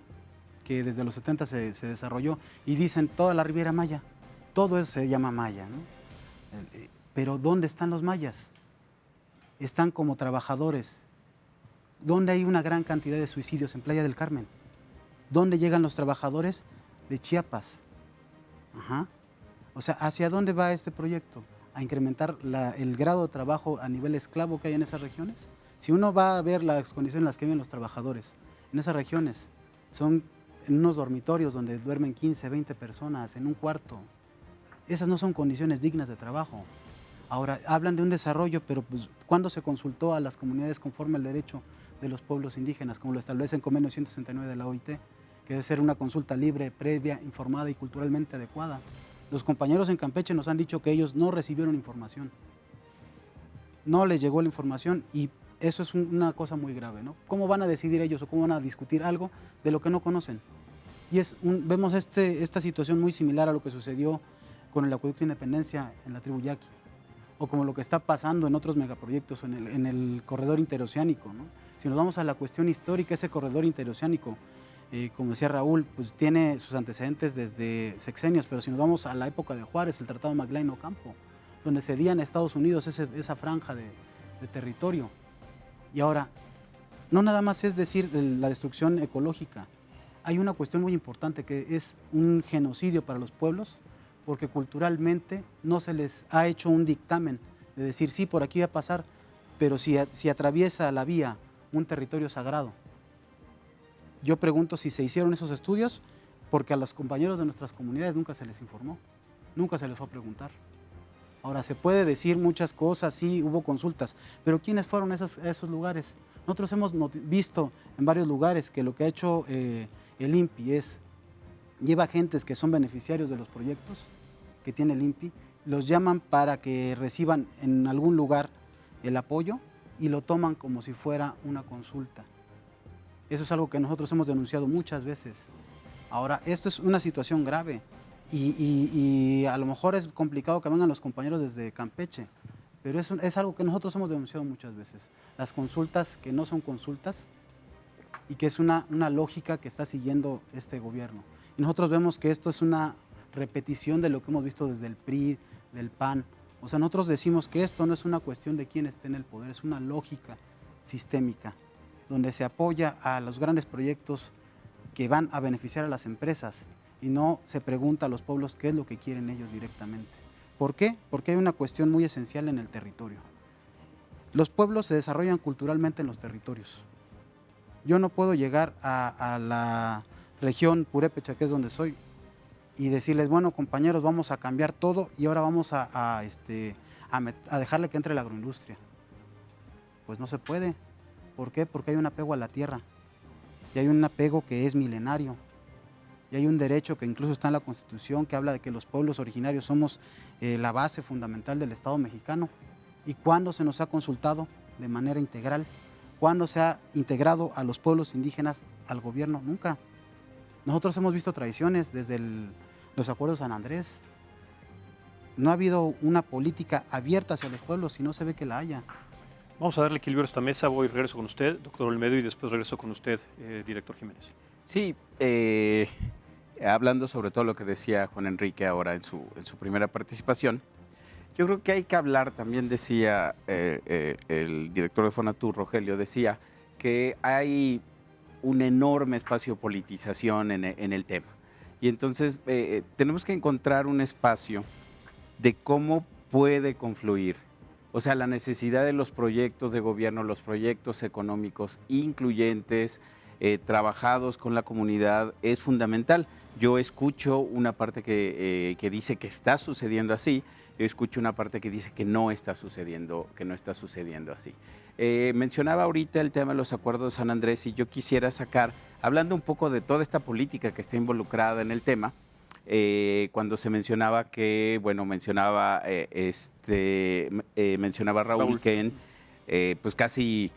que desde los 70 se desarrolló, y dicen toda la Riviera Maya, todo eso se llama Maya, ¿no? Pero ¿dónde están los mayas? Están como trabajadores. ¿Dónde hay una gran cantidad de suicidios? En Playa del Carmen. ¿Dónde llegan los trabajadores de Chiapas? Ajá. O sea, ¿hacia dónde va este proyecto? ¿A incrementar el grado de trabajo a nivel esclavo que hay en esas regiones? Si uno va a ver las condiciones en las que viven los trabajadores en esas regiones, son en unos dormitorios donde duermen 15, 20 personas en un cuarto. Esas no son condiciones dignas de trabajo. Ahora, hablan de un desarrollo, pero pues, ¿cuándo se consultó a las comunidades conforme al derecho de los pueblos indígenas, como lo establece el convenio 169 de la OIT, que debe ser una consulta libre, previa, informada y culturalmente adecuada? Los compañeros en Campeche nos han dicho que ellos no recibieron información. No les llegó la información y eso es una cosa muy grave, ¿no? ¿Cómo van a decidir ellos o cómo van a discutir algo de lo que no conocen? Y vemos esta situación muy similar a lo que sucedió con el acueducto de Independencia en la tribu Yaqui, o como lo que está pasando en otros megaproyectos en el corredor interoceánico, ¿no? Si nos vamos a la cuestión histórica, ese corredor interoceánico, como decía Raúl, pues tiene sus antecedentes desde sexenios, pero si nos vamos a la época de Juárez, el Tratado McLean-Ocampo, donde cedían a Estados Unidos esa franja de territorio. Y ahora, no nada más es decir la destrucción ecológica, hay una cuestión muy importante que es un genocidio para los pueblos, porque culturalmente no se les ha hecho un dictamen de decir, sí, por aquí va a pasar, pero si atraviesa la vía un territorio sagrado. Yo pregunto si se hicieron esos estudios, porque a los compañeros de nuestras comunidades nunca se les informó, nunca se les fue a preguntar. Ahora, se puede decir muchas cosas, sí, hubo consultas, pero ¿quiénes fueron a esos lugares? Nosotros hemos visto en varios lugares que lo que ha hecho el INPI lleva gentes que son beneficiarios de los proyectos que tiene el INPI, los llaman para que reciban en algún lugar el apoyo y lo toman como si fuera una consulta. Eso es algo que nosotros hemos denunciado muchas veces. Ahora, esto es una situación grave y a lo mejor es complicado que vengan los compañeros desde Campeche, pero es algo que nosotros hemos denunciado muchas veces. Las consultas que no son consultas y que es una lógica que está siguiendo este gobierno. Y nosotros vemos que esto es una repetición de lo que hemos visto desde el PRI, del PAN. O sea, nosotros decimos que esto no es una cuestión de quién esté en el poder, es una lógica sistémica, donde se apoya a los grandes proyectos que van a beneficiar a las empresas y no se pregunta a los pueblos qué es lo que quieren ellos directamente. ¿Por qué? Porque hay una cuestión muy esencial en el territorio. Los pueblos se desarrollan culturalmente en los territorios. Yo no puedo llegar a la región Purépecha, que es donde soy, y decirles, bueno, compañeros, vamos a cambiar todo y ahora vamos a dejarle que entre la agroindustria. Pues no se puede. ¿Por qué? Porque hay un apego a la tierra y hay un apego que es milenario y hay un derecho que incluso está en la Constitución que habla de que los pueblos originarios somos la base fundamental del Estado mexicano. ¿Y cuándo se nos ha consultado de manera integral? ¿Cuándo se ha integrado a los pueblos indígenas al gobierno? Nunca. Nosotros hemos visto traiciones desde los acuerdos de San Andrés. No ha habido una política abierta hacia los pueblos y no se ve que la haya. Vamos a darle equilibrio a esta mesa. Voy y regreso con usted, doctor Olmedo, y después regreso con usted, director Jiménez. Sí, hablando sobre todo lo que decía Juan Enrique ahora en su primera participación, yo creo que hay que hablar, también decía el director de Fonatur, Rogelio, decía que hay un enorme espacio de politización en el tema. Y entonces tenemos que encontrar un espacio de cómo puede confluir. O sea, la necesidad de los proyectos de gobierno, los proyectos económicos incluyentes, trabajados con la comunidad, es fundamental. Yo escucho una parte que dice que está sucediendo así, yo escucho una parte que dice que no está sucediendo así. Mencionaba ahorita el tema de los acuerdos de San Andrés y yo quisiera sacar, hablando un poco de toda esta política que está involucrada en el tema, cuando se mencionaba que, bueno, mencionaba Raúl Ken, pues casi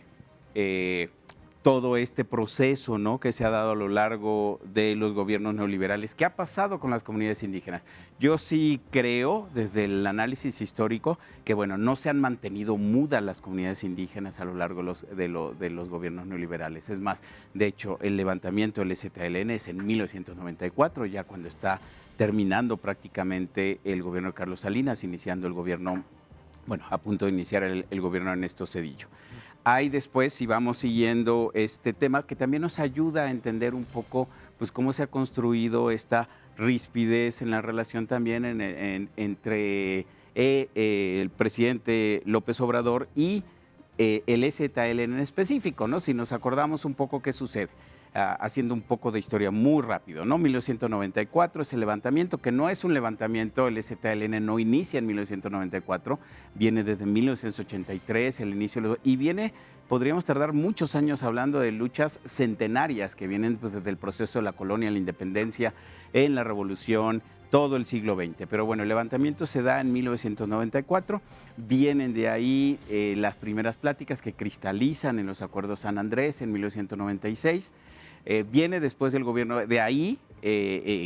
todo este proceso, ¿no?, que se ha dado a lo largo de los gobiernos neoliberales. ¿Qué ha pasado con las comunidades indígenas? Yo sí creo, desde el análisis histórico, que bueno, no se han mantenido mudas las comunidades indígenas a lo largo de los gobiernos neoliberales. Es más, de hecho, el levantamiento del ZLN es en 1994, ya cuando está terminando prácticamente el gobierno de Carlos Salinas, iniciando el gobierno, bueno, a punto de iniciar el gobierno de Ernesto Zedillo. Hay después, si vamos siguiendo este tema, que también nos ayuda a entender un poco pues, cómo se ha construido esta rispidez en la relación también entre el presidente López Obrador y el ZLN en específico, ¿no? Si nos acordamos un poco qué sucede. Haciendo un poco de historia muy rápido, ¿no? 1994 es el levantamiento, que no es un levantamiento, el ZLN no inicia en 1994, viene desde 1983, el inicio, y viene, podríamos tardar muchos años hablando de luchas centenarias que vienen pues, desde el proceso de la colonia, la independencia, en la revolución, todo el siglo XX. Pero bueno, el levantamiento se da en 1994, vienen de ahí las primeras pláticas que cristalizan en los acuerdos San Andrés en 1996, viene después del gobierno, de ahí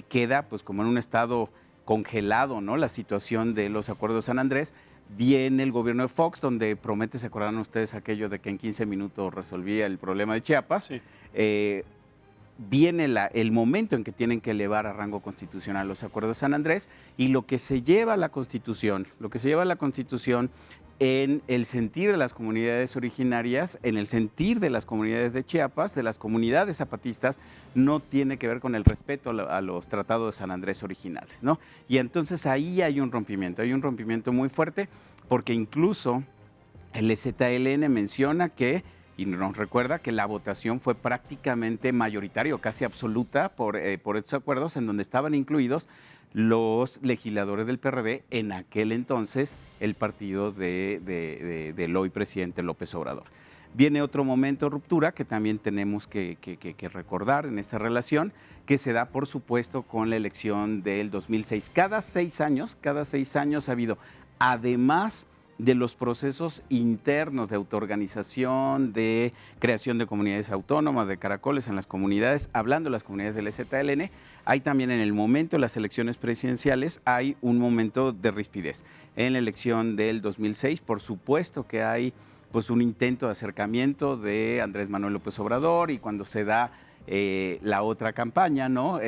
queda pues como en un estado congelado, ¿no?, la situación de los acuerdos San Andrés. Viene el gobierno de Fox, donde promete, ¿se acordarán ustedes aquello de que en 15 minutos resolvía el problema de Chiapas? Sí. Viene el momento en que tienen que elevar a rango constitucional los acuerdos de San Andrés y lo que se lleva a la Constitución en el sentir de las comunidades originarias, en el sentir de las comunidades de Chiapas, de las comunidades zapatistas, no tiene que ver con el respeto a los tratados de San Andrés originales, ¿no? Y entonces ahí hay un rompimiento muy fuerte, porque incluso el EZLN menciona que, y nos recuerda que la votación fue prácticamente mayoritaria o casi absoluta por estos acuerdos, en donde estaban incluidos los legisladores del PRD, en aquel entonces el partido del hoy presidente López Obrador. Viene otro momento de ruptura que también tenemos que recordar en esta relación, que se da, por supuesto, con la elección del 2006. Cada 6 años ha habido, además de los procesos internos de autoorganización, de creación de comunidades autónomas, de caracoles en las comunidades, hablando de las comunidades del EZLN, hay también en el momento de las elecciones presidenciales, hay un momento de rispidez. En la elección del 2006, por supuesto que hay pues un intento de acercamiento de Andrés Manuel López Obrador, y cuando se da la otra campaña, ¿no?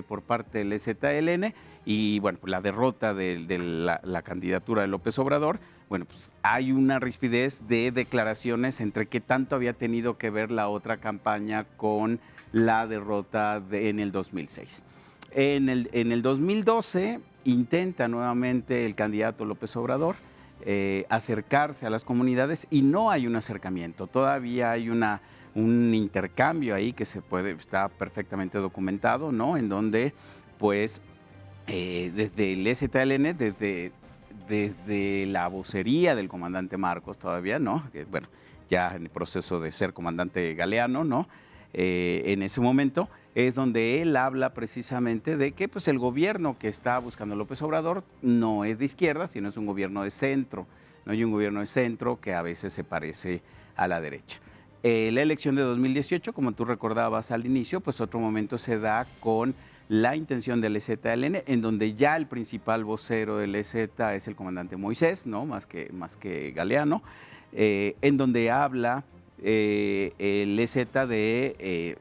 Por parte del EZLN, y bueno, la derrota de la candidatura de López Obrador, bueno, pues hay una rispidez de declaraciones entre qué tanto había tenido que ver la otra campaña con la derrota en el 2006. En el 2012 intenta nuevamente el candidato López Obrador acercarse a las comunidades, y no hay un acercamiento, todavía hay un intercambio ahí que está perfectamente documentado, ¿no? En donde pues desde el EZLN, desde la vocería del comandante Marcos todavía, ¿no? Que, bueno, ya en el proceso de ser comandante Galeano, ¿no? En ese momento es donde él habla precisamente de que pues, el gobierno que está buscando López Obrador no es de izquierda, sino es un gobierno de centro, ¿no? Y un gobierno de centro que a veces se parece a la derecha. La elección de 2018, como tú recordabas al inicio, pues otro momento se da con la intención del EZLN, en donde ya el principal vocero del EZ es el comandante Moisés, ¿no? más que Galeano, en donde habla el EZ de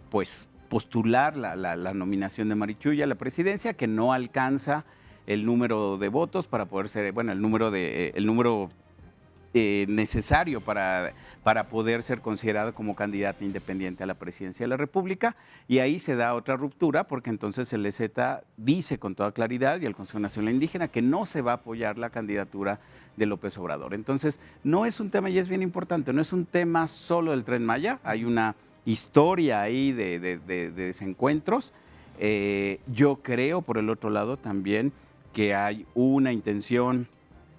pues postular la nominación de Marichuy a la presidencia, que no alcanza el número de votos para poder ser, bueno, el número necesario para poder ser considerado como candidata independiente a la presidencia de la República, y ahí se da otra ruptura, porque entonces el EZ dice con toda claridad, y el Consejo Nacional Indígena, que no se va a apoyar la candidatura de López Obrador. Entonces, no es un tema, y es bien importante, no es un tema solo del Tren Maya, hay una historia ahí de desencuentros. Yo creo, por el otro lado, también que hay una intención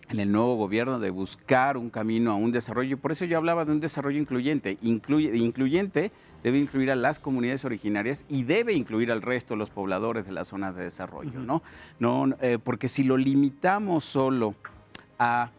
en el nuevo gobierno de buscar un camino a un desarrollo. Por eso yo hablaba de un desarrollo incluyente. Incluyente debe incluir a las comunidades originarias y debe incluir al resto de los pobladores de las zonas de desarrollo, ¿no? Porque si lo limitamos solo a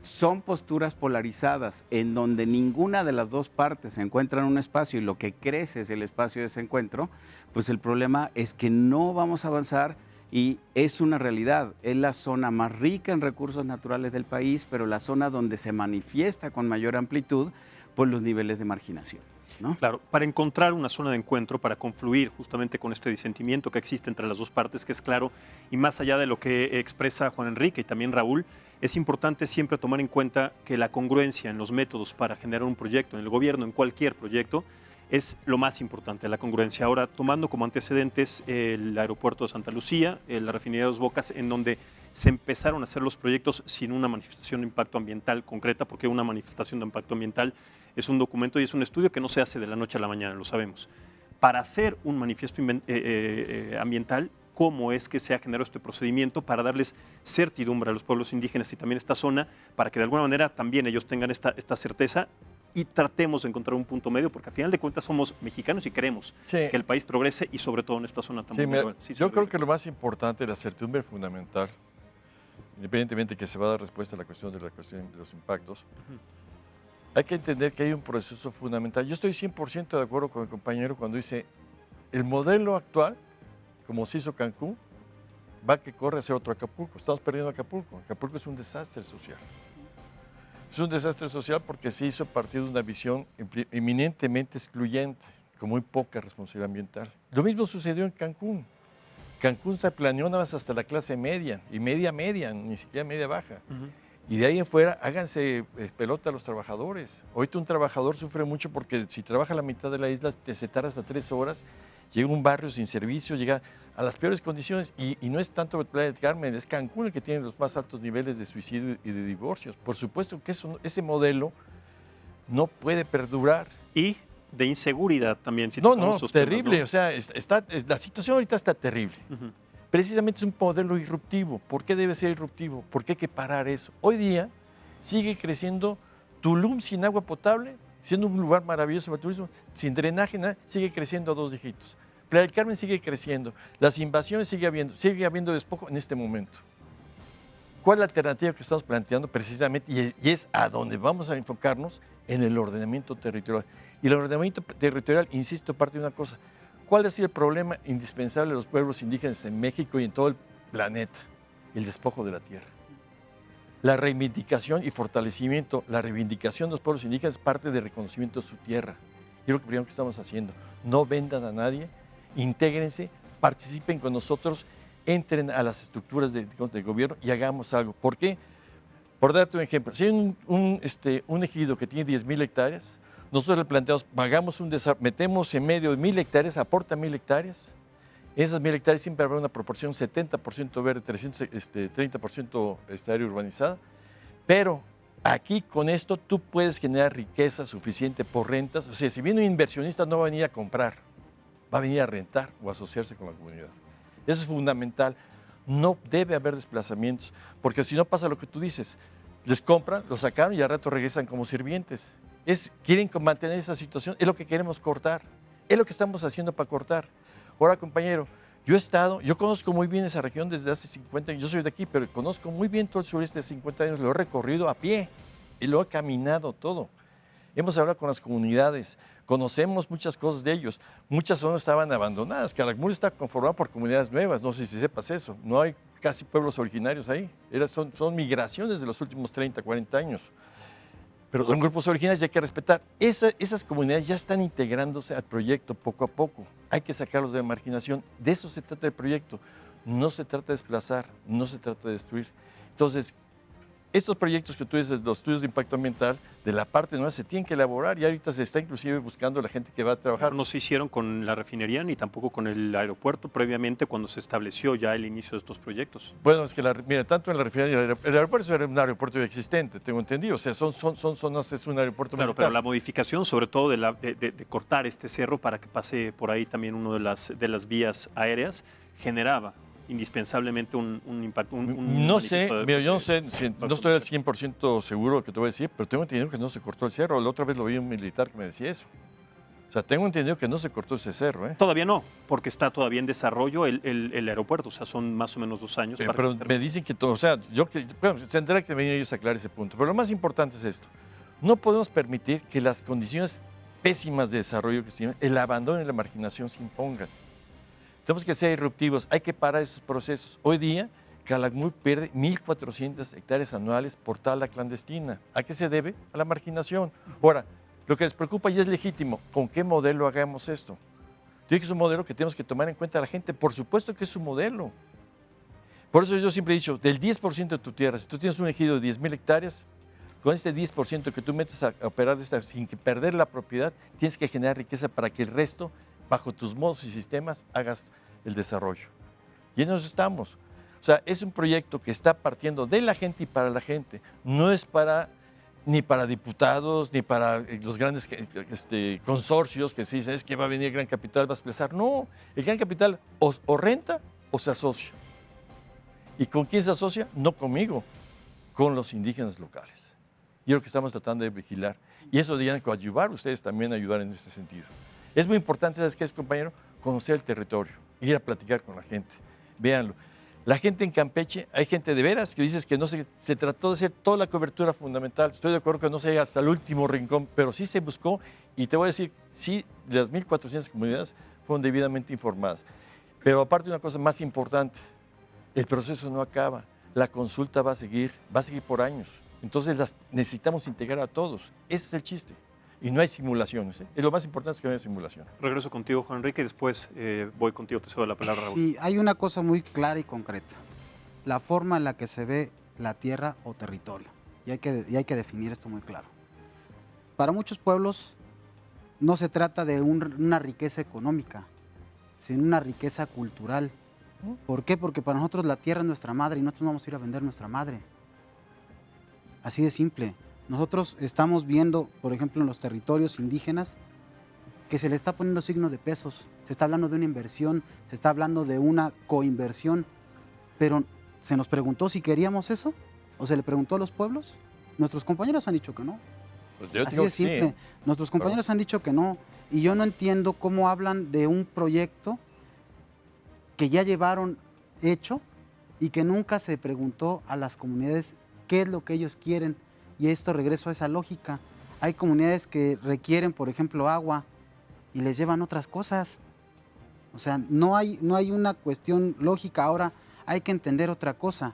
son posturas polarizadas en donde ninguna de las dos partes se encuentra en un espacio y lo que crece es el espacio de ese encuentro, pues el problema es que no vamos a avanzar. Y es una realidad, es la zona más rica en recursos naturales del país, pero la zona donde se manifiesta con mayor amplitud por los niveles de marginación, ¿no? Claro, para encontrar una zona de encuentro, para confluir justamente con este disentimiento que existe entre las dos partes, que es claro, y más allá de lo que expresa Juan Enrique y también Raúl, es importante siempre tomar en cuenta que la congruencia en los métodos para generar un proyecto, en el gobierno, en cualquier proyecto, es lo más importante, la congruencia. Ahora, tomando como antecedentes el aeropuerto de Santa Lucía, la refinería de Dos Bocas, en donde se empezaron a hacer los proyectos sin una manifestación de impacto ambiental concreta, porque una manifestación de impacto ambiental es un documento y es un estudio que no se hace de la noche a la mañana, lo sabemos. Para hacer un manifiesto ambiental, ¿cómo es que se ha generado este procedimiento para darles certidumbre a los pueblos indígenas y también esta zona, para que de alguna manera también ellos tengan esta certeza? Y tratemos de encontrar un punto medio, porque al final de cuentas somos mexicanos y queremos que el país progrese, y sobre todo en esta zona tan vulnerable. Yo creo que lo más importante, la certidumbre fundamental, independientemente de que se va a dar respuesta a la cuestión de los impactos, hay que entender que hay un proceso fundamental. Yo estoy 100% de acuerdo con el compañero cuando dice, el modelo actual, como se hizo Cancún, va a que corre a ser otro Acapulco. Estamos perdiendo Acapulco. Acapulco es un desastre social. Es un desastre social porque se hizo a partir de una visión eminentemente excluyente, con muy poca responsabilidad ambiental. Lo mismo sucedió en Cancún. Cancún se planeó nada más hasta la clase media, y media, ni siquiera media baja. Y de ahí en fuera, háganse pelota a los trabajadores. Ahorita un trabajador sufre mucho porque si trabaja la mitad de la isla, se tarda hasta 3 horas, llega a un barrio sin servicios, llega a las peores condiciones. Y no es tanto Playa del Carmen, es Cancún el que tiene los más altos niveles de suicidio y de divorcios. Por supuesto que ese modelo no puede perdurar. Y de inseguridad también. Si No, tocamos no, esos temas, terrible. ¿no? O sea, la situación ahorita está terrible. Ujú. Precisamente es un modelo disruptivo. ¿Por qué debe ser disruptivo? Porque hay que parar eso. Hoy día sigue creciendo Tulum sin agua potable, siendo un lugar maravilloso para el turismo, sin drenaje, nada, sigue creciendo a 2 dígitos. Playa del Carmen sigue creciendo. Las invasiones sigue habiendo despojo en este momento. ¿Cuál es la alternativa que estamos planteando precisamente? Y es a donde vamos a enfocarnos en el ordenamiento territorial. Y el ordenamiento territorial, insisto, parte de una cosa. ¿Cuál ha sido el problema indispensable de los pueblos indígenas en México y en todo el planeta? El despojo de la tierra. La reivindicación y fortalecimiento, la reivindicación de los pueblos indígenas es parte del reconocimiento de su tierra. Y es lo primero que estamos haciendo. No vendan a nadie, intégrense, participen con nosotros, entren a las estructuras de gobierno y hagamos algo. ¿Por qué? Por darte un ejemplo, si hay un ejido que tiene 10,000 hectáreas, nosotros le planteamos, hagamos metemos en medio de 1,000 hectáreas, aporta 1,000 hectáreas. En esas 1,000 hectáreas siempre habrá una proporción 70% verde, 30% área urbanizada. Pero aquí con esto tú puedes generar riqueza suficiente por rentas. O sea, si viene un inversionista no va a venir a comprar, va a venir a rentar o asociarse con la comunidad. Eso es fundamental. No debe haber desplazamientos, porque si no pasa lo que tú dices, les compran, los sacaron y al rato regresan como sirvientes. Quieren mantener esa situación, es lo que queremos cortar, es lo que estamos haciendo para cortar. Ahora, compañero, yo conozco muy bien esa región desde hace 50 años, yo soy de aquí, pero conozco muy bien todo el sureste de 50 años, lo he recorrido a pie y lo he caminado todo. Hemos hablado con las comunidades, conocemos muchas cosas de ellos. Muchas zonas estaban abandonadas. Calakmul está conformado por comunidades nuevas, no sé si sepas eso. No hay casi pueblos originarios ahí. Son migraciones de los últimos 30, 40 años. Pero son grupos originarios y hay que respetar. Esas comunidades ya están integrándose al proyecto poco a poco. Hay que sacarlos de la marginación. De eso se trata el proyecto. No se trata de desplazar, no se trata de destruir. Entonces, estos proyectos que tú dices, los estudios de impacto ambiental, de la parte nueva se tienen que elaborar y ahorita se está inclusive buscando la gente que va a trabajar. No se hicieron con la refinería ni tampoco con el aeropuerto previamente cuando se estableció ya el inicio de estos proyectos. Bueno, es que mira, tanto en la refinería, el aeropuerto era un aeropuerto ya existente, tengo entendido, o sea, son zonas, es un aeropuerto Claro, militar. pero la modificación sobre todo de cortar este cerro para que pase por ahí también una de las vías aéreas generaba indispensablemente un impacto. No sé, mira, yo no sé, no estoy al 100% seguro de lo que te voy a decir, pero tengo entendido que no se cortó el cerro. La otra vez lo vi un militar que me decía eso. O sea, tengo entendido que no se cortó ese cerro. Todavía no, porque está todavía en desarrollo el aeropuerto, o sea, son más o menos 2 años. Pero me dicen que todo, o sea, bueno, se tendrá que venir ellos a aclarar ese punto. Pero lo más importante es esto. No podemos permitir que las condiciones pésimas de desarrollo que tienen, el abandono y la marginación se impongan. Tenemos que ser disruptivos, hay que parar esos procesos. Hoy día, Calakmul pierde 1,400 hectáreas anuales por tala clandestina. ¿A qué se debe? A la marginación. Ahora, lo que les preocupa ya es legítimo. ¿Con qué modelo hagamos esto? Tiene que ser un modelo que tenemos que tomar en cuenta a la gente. Por supuesto que es un modelo. Por eso yo siempre he dicho, del 10% de tu tierra, si tú tienes un ejido de 10,000 hectáreas, con este 10% que tú metes a operar sin perder la propiedad, tienes que generar riqueza para que el resto, bajo tus modos y sistemas, hagas el desarrollo. Y en eso estamos. O sea, es un proyecto que está partiendo de la gente y para la gente. No es ni para diputados, ni para los grandes consorcios que se dicen, es que va a venir el gran capital, va a expresar. No, el gran capital o renta o se asocia. ¿Y con quién se asocia? No conmigo, con los indígenas locales. Y es lo que estamos tratando de vigilar. Y eso deberían coadyuvar ustedes también a ayudar en este sentido. Es muy importante, ¿sabes qué es, compañero? Conocer el territorio, ir a platicar con la gente. Véanlo. La gente en Campeche, hay gente de veras que dices que no se trató de hacer toda la cobertura fundamental. Estoy de acuerdo que no se llega hasta el último rincón, pero sí se buscó, y te voy a decir, sí, las 1,400 comunidades fueron debidamente informadas. Pero aparte una cosa más importante, el proceso no acaba, la consulta va a seguir por años. Entonces las necesitamos integrar a todos. Ese es el chiste. Y no hay simulaciones. Y lo más importante es que no haya simulación. Regreso contigo, Juan Enrique, y después voy contigo, te cedo la palabra, Raúl. Sí, hay una cosa muy clara y concreta. La forma en la que se ve la tierra o territorio. y hay que definir esto muy claro. Para muchos pueblos no se trata de una riqueza económica, sino una riqueza cultural. ¿Por qué? Porque para nosotros la tierra es nuestra madre y nosotros no vamos a ir a vender nuestra madre. Así de simple. Nosotros estamos viendo, por ejemplo, en los territorios indígenas, que se le está poniendo signo de pesos. Se está hablando de una inversión, se está hablando de una coinversión, pero ¿se nos preguntó si queríamos eso? ¿O se le preguntó a los pueblos? Nuestros compañeros han dicho que no. Pues yo Así digo de que sí. simple. Nuestros compañeros han dicho que no. Y yo no entiendo cómo hablan de un proyecto que ya llevaron hecho y que nunca se preguntó a las comunidades qué es lo que ellos quieren. Y esto regreso a esa lógica. Hay comunidades que requieren, por ejemplo, agua y les llevan otras cosas. O sea, no hay una cuestión lógica. Ahora hay que entender otra cosa.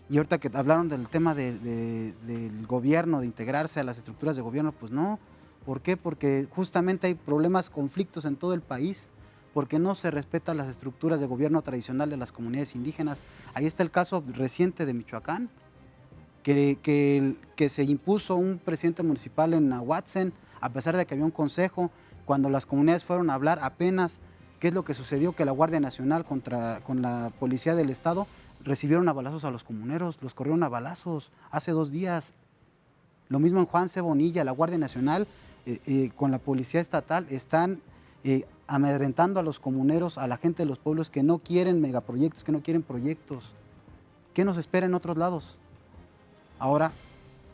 Y ahorita que hablaron del tema del gobierno, de integrarse a las estructuras de gobierno, pues no. ¿Por qué? Porque justamente hay problemas, conflictos en todo el país, porque no se respetan las estructuras de gobierno tradicional de las comunidades indígenas. Ahí está el caso reciente de Michoacán, que se impuso un presidente municipal en Nahuatzen, a pesar de que había un consejo. Cuando las comunidades fueron a hablar apenas, ¿qué es lo que sucedió? Que la Guardia Nacional con la Policía del Estado recibieron a balazos a los comuneros, los corrieron a balazos hace 2 días. Lo mismo en Juan C. Bonilla, la Guardia Nacional con la Policía Estatal están amedrentando a los comuneros, a la gente de los pueblos que no quieren megaproyectos, que no quieren proyectos. ¿Qué nos espera en otros lados? Ahora,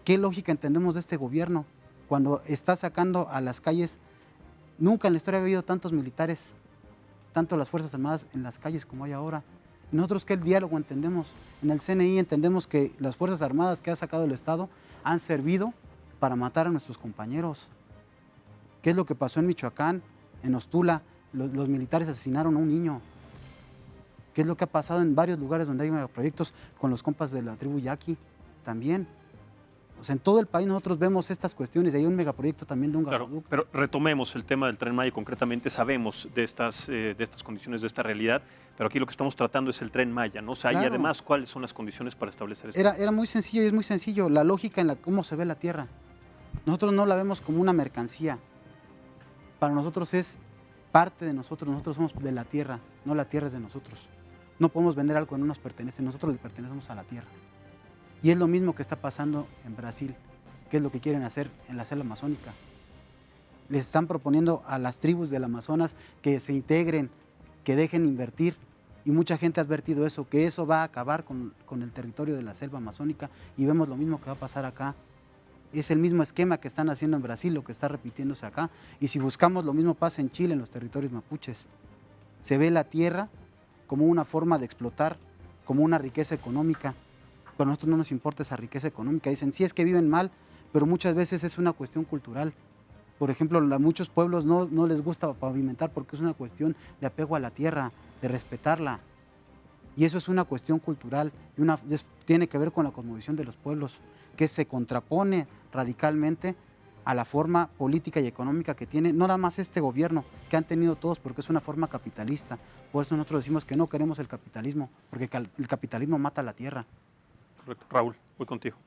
¿qué lógica entendemos de este gobierno cuando está sacando a las calles? Nunca en la historia ha habido tantos militares, tanto las Fuerzas Armadas en las calles como hay ahora. Nosotros que el diálogo entendemos, en el CNI entendemos que las Fuerzas Armadas que ha sacado el Estado han servido para matar a nuestros compañeros. ¿Qué es lo que pasó en Michoacán, en Ostula? Los militares asesinaron a un niño. ¿Qué es lo que ha pasado en varios lugares donde hay megaproyectos con los compas de la tribu Yaqui? También. O sea, en todo el país nosotros vemos estas cuestiones, de ahí un megaproyecto también de un gasoducto. Claro, pero retomemos el tema del Tren Maya concretamente. Sabemos de estas condiciones, de esta realidad, pero aquí lo que estamos tratando es el Tren Maya, ¿no? O sea, Claro. Y además, ¿cuáles son las condiciones para establecer esto? Era muy sencillo y es muy sencillo, la lógica en cómo se ve la tierra. Nosotros no la vemos como una mercancía. Para nosotros es parte de nosotros somos de la tierra, no la tierra es de nosotros. No podemos vender algo que no nos pertenece, nosotros le pertenecemos a la tierra. Y es lo mismo que está pasando en Brasil, que es lo que quieren hacer en la selva amazónica. Les están proponiendo a las tribus del Amazonas que se integren, que dejen invertir, y mucha gente ha advertido eso, que eso va a acabar con el territorio de la selva amazónica, y vemos lo mismo que va a pasar acá. Es el mismo esquema que están haciendo en Brasil, lo que está repitiéndose acá, y si buscamos lo mismo pasa en Chile, en los territorios mapuches. Se ve la tierra como una forma de explotar, como una riqueza económica. Pero a nosotros no nos importa esa riqueza económica. Dicen, sí es que viven mal, pero muchas veces es una cuestión cultural. Por ejemplo, a muchos pueblos no les gusta pavimentar porque es una cuestión de apego a la tierra, de respetarla. Y eso es una cuestión cultural y tiene que ver con la cosmovisión de los pueblos, que se contrapone radicalmente a la forma política y económica que tiene, no nada más este gobierno, que han tenido todos, porque es una forma capitalista. Por eso nosotros decimos que no queremos el capitalismo, porque el capitalismo mata la tierra. Correcto. Raúl, voy contigo.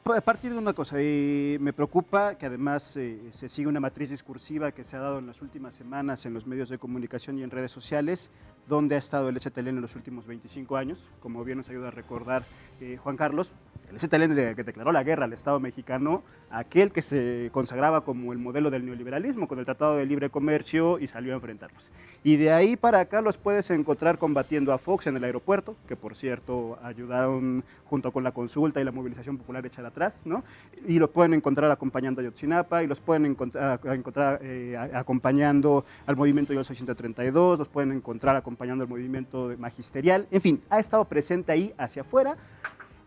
A partir de una cosa, me preocupa que además se sigue una matriz discursiva que se ha dado en las últimas semanas en los medios de comunicación y en redes sociales, donde ha estado el EZLN en los últimos 25 años, como bien nos ayuda a recordar Juan Carlos. El EZLN que declaró la guerra al Estado mexicano, aquel que se consagraba como el modelo del neoliberalismo con el Tratado de Libre Comercio y salió a enfrentarlos. Y de ahí para acá los puedes encontrar combatiendo a Fox en el aeropuerto, que por cierto ayudaron junto con la consulta y la movilización popular echar atrás, ¿no? Y lo pueden encontrar acompañando a Ayotzinapa, y los pueden encontrar acompañando al movimiento Yo Soy 132, los pueden encontrar acompañando al movimiento magisterial. En fin, ha estado presente ahí hacia afuera,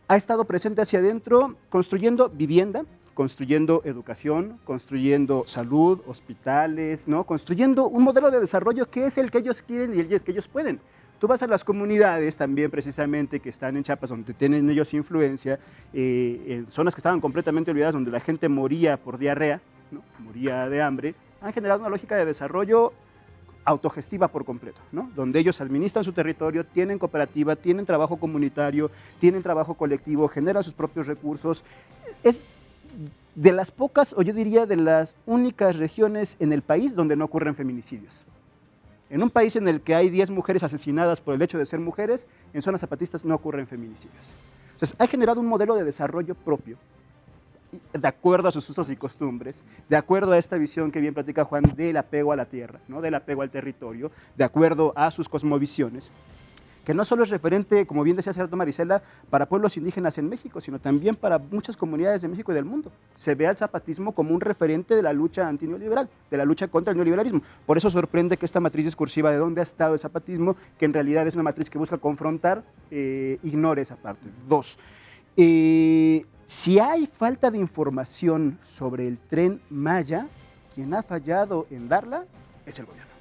ha estado presente hacia adentro, construyendo vivienda, construyendo educación, construyendo salud, hospitales, ¿no? Construyendo un modelo de desarrollo que es el que ellos quieren y el que ellos pueden. Tú vas a las comunidades también precisamente que están en Chiapas, donde tienen ellos influencia, en zonas que estaban completamente olvidadas, donde la gente moría por diarrea, ¿no? Moría de hambre, han generado una lógica de desarrollo autogestiva por completo, ¿no? Donde ellos administran su territorio, tienen cooperativa, tienen trabajo comunitario, tienen trabajo colectivo, generan sus propios recursos. Es de las pocas, o yo diría de las únicas regiones en el país donde no ocurren feminicidios. En un país en el que hay 10 mujeres asesinadas por el hecho de ser mujeres, en zonas zapatistas no ocurren feminicidios. Entonces, ha generado un modelo de desarrollo propio, de acuerdo a sus usos y costumbres, de acuerdo a esta visión que bien platica Juan del apego a la tierra, ¿no? Del apego al territorio, de acuerdo a sus cosmovisiones, que no solo es referente, como bien decía hace rato Marisela, para pueblos indígenas en México, sino también para muchas comunidades de México y del mundo. Se ve al zapatismo como un referente de la lucha antineoliberal, de la lucha contra el neoliberalismo. Por eso sorprende que esta matriz discursiva de dónde ha estado el zapatismo, que en realidad es una matriz que busca confrontar, ignore esa parte. 2. Si hay falta de información sobre el Tren Maya, quien ha fallado en darla es el gobierno.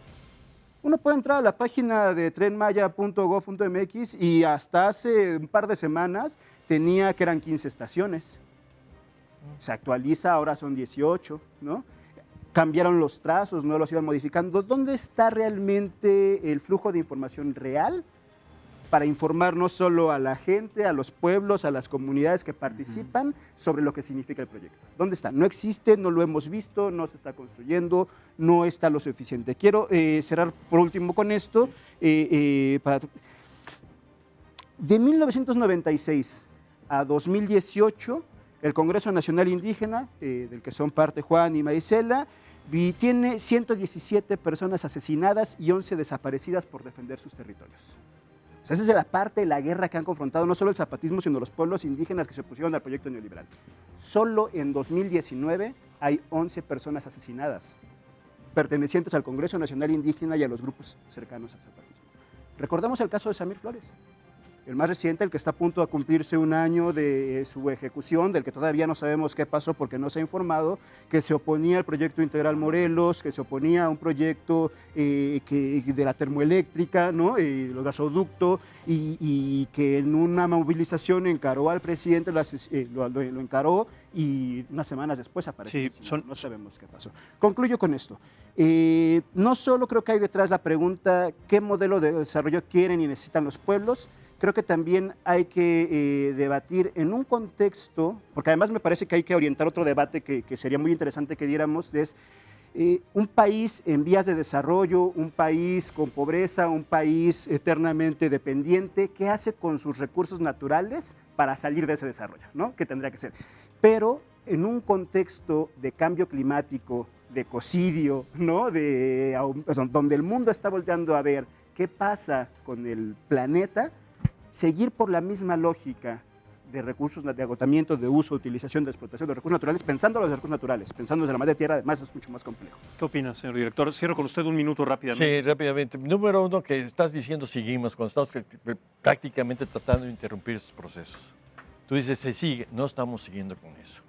Uno puede entrar a la página de trenmaya.gov.mx y hasta hace un par de semanas tenía que eran 15 estaciones. Se actualiza, ahora son 18, ¿no? Cambiaron los trazos, no los iban modificando. ¿Dónde está realmente el flujo de información real para informar no solo a la gente, a los pueblos, a las comunidades que participan sobre lo que significa el proyecto? ¿Dónde está? No existe, no lo hemos visto, no se está construyendo, no está lo suficiente. Quiero cerrar por último con esto. De 1996 a 2018, el Congreso Nacional Indígena, del que son parte Juan y Marisela, tiene 117 personas asesinadas y 11 desaparecidas por defender sus territorios. O sea, esa es la parte de la guerra que han confrontado no solo el zapatismo, sino los pueblos indígenas que se opusieron al proyecto neoliberal. Solo en 2019 hay 11 personas asesinadas, pertenecientes al Congreso Nacional Indígena y a los grupos cercanos al zapatismo. Recordemos el caso de Samir Flores, el más reciente, el que está a punto de cumplirse un año de su ejecución, del que todavía no sabemos qué pasó porque no se ha informado, que se oponía al proyecto Integral Morelos, que se oponía a un proyecto de la termoeléctrica, ¿no? Los gasoductos, y que en una movilización encaró al presidente, lo encaró y unas semanas después apareció. Sí, no sabemos qué pasó. Concluyo con esto. No solo creo que hay detrás la pregunta qué modelo de desarrollo quieren y necesitan los pueblos. Creo que también hay que debatir en un contexto, porque además me parece que hay que orientar otro debate que sería muy interesante que diéramos, es un país en vías de desarrollo, un país con pobreza, un país eternamente dependiente, ¿qué hace con sus recursos naturales para salir de ese desarrollo, ¿no? ¿Qué tendría que ser? Pero en un contexto de cambio climático, de ecocidio, ¿no? Donde el mundo está volteando a ver qué pasa con el planeta, seguir por la misma lógica de recursos, de agotamiento, de uso, utilización, de explotación de recursos naturales, pensando en los recursos naturales, pensando desde la madre tierra, además es mucho más complejo. ¿Qué opina, señor director? Cierro con usted un minuto rápidamente. Sí, rápidamente. Número uno, que estás diciendo seguimos, cuando estamos prácticamente tratando de interrumpir estos procesos. Tú dices, se sigue, no estamos siguiendo con eso.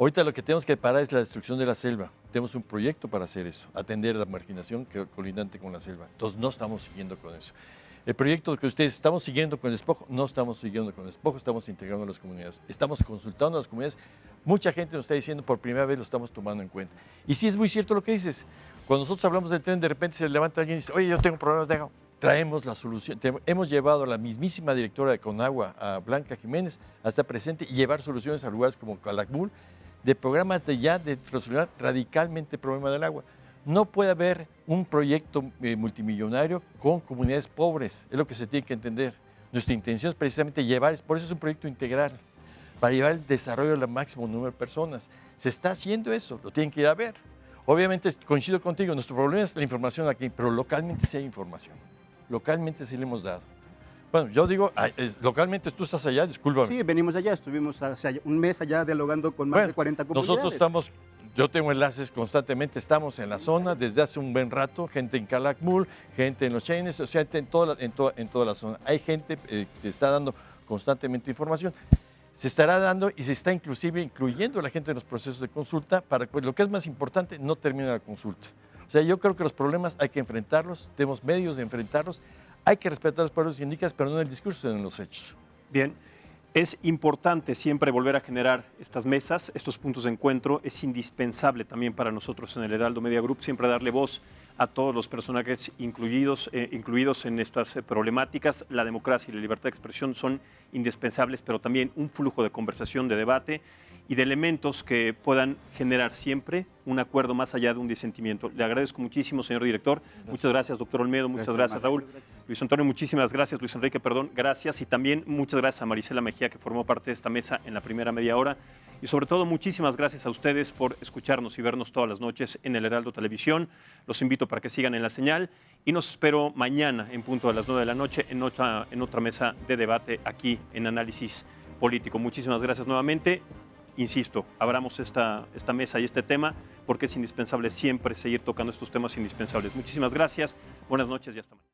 Ahorita lo que tenemos que parar es la destrucción de la selva. Tenemos un proyecto para hacer eso, atender a la marginación colindante con la selva. Entonces no estamos siguiendo con eso. El proyecto que ustedes estamos siguiendo con el despojo, no estamos siguiendo con el despojo, estamos integrando a las comunidades, estamos consultando a las comunidades. Mucha gente nos está diciendo por primera vez lo estamos tomando en cuenta. Y sí es muy cierto lo que dices. Cuando nosotros hablamos del tren, de repente se levanta alguien y dice, oye, yo tengo problemas de agua. Traemos la solución. Hemos llevado a la mismísima directora de Conagua, a Blanca Jiménez, hasta presente y llevar soluciones a lugares como Calakmul, de programas de resolver radicalmente el problema del agua. No puede haber un proyecto multimillonario con comunidades pobres, es lo que se tiene que entender. Nuestra intención es precisamente por eso es un proyecto integral, para llevar el desarrollo al máximo número de personas. Se está haciendo eso, lo tienen que ir a ver. Obviamente, coincido contigo, nuestro problema es la información aquí, pero localmente sí hay información, localmente sí le hemos dado. Bueno, yo digo, localmente tú estás allá, discúlpame. Sí, venimos allá, estuvimos hace un mes allá dialogando con más de 40 comunidades. Yo tengo enlaces constantemente, estamos en la zona desde hace un buen rato, gente en Calakmul, gente en los Chenes, o sea, en toda la zona. Hay gente que está dando constantemente información. Se estará dando y se está incluyendo a la gente en los procesos de consulta para que lo que es más importante no termine la consulta. O sea, yo creo que los problemas hay que enfrentarlos, tenemos medios de enfrentarlos, hay que respetar a los pueblos indígenas, pero no en el discurso, sino en los hechos. Bien. Es importante siempre volver a generar estas mesas, estos puntos de encuentro. Es indispensable también para nosotros en el Heraldo Media Group siempre darle voz a todos los personajes incluidos en estas problemáticas. La democracia y la libertad de expresión son indispensables, pero también un flujo de conversación, de debate y de elementos que puedan generar siempre un acuerdo más allá de un disentimiento. Le agradezco muchísimo, señor director. Gracias. Muchas gracias, doctor Olmedo. Muchas gracias, Raúl. Gracias. Luis Antonio, muchísimas gracias. Luis Enrique, perdón, gracias. Y también muchas gracias a Marisela Mejía, que formó parte de esta mesa en la primera media hora. Y sobre todo, muchísimas gracias a ustedes por escucharnos y vernos todas las noches en el Heraldo Televisión. Los invito para que sigan en la señal y nos espero mañana en punto de las 9 de la noche en otra mesa de debate aquí en Análisis Político. Muchísimas gracias nuevamente. Insisto, abramos esta mesa y este tema porque es indispensable siempre seguir tocando estos temas indispensables. Muchísimas gracias, buenas noches y hasta mañana.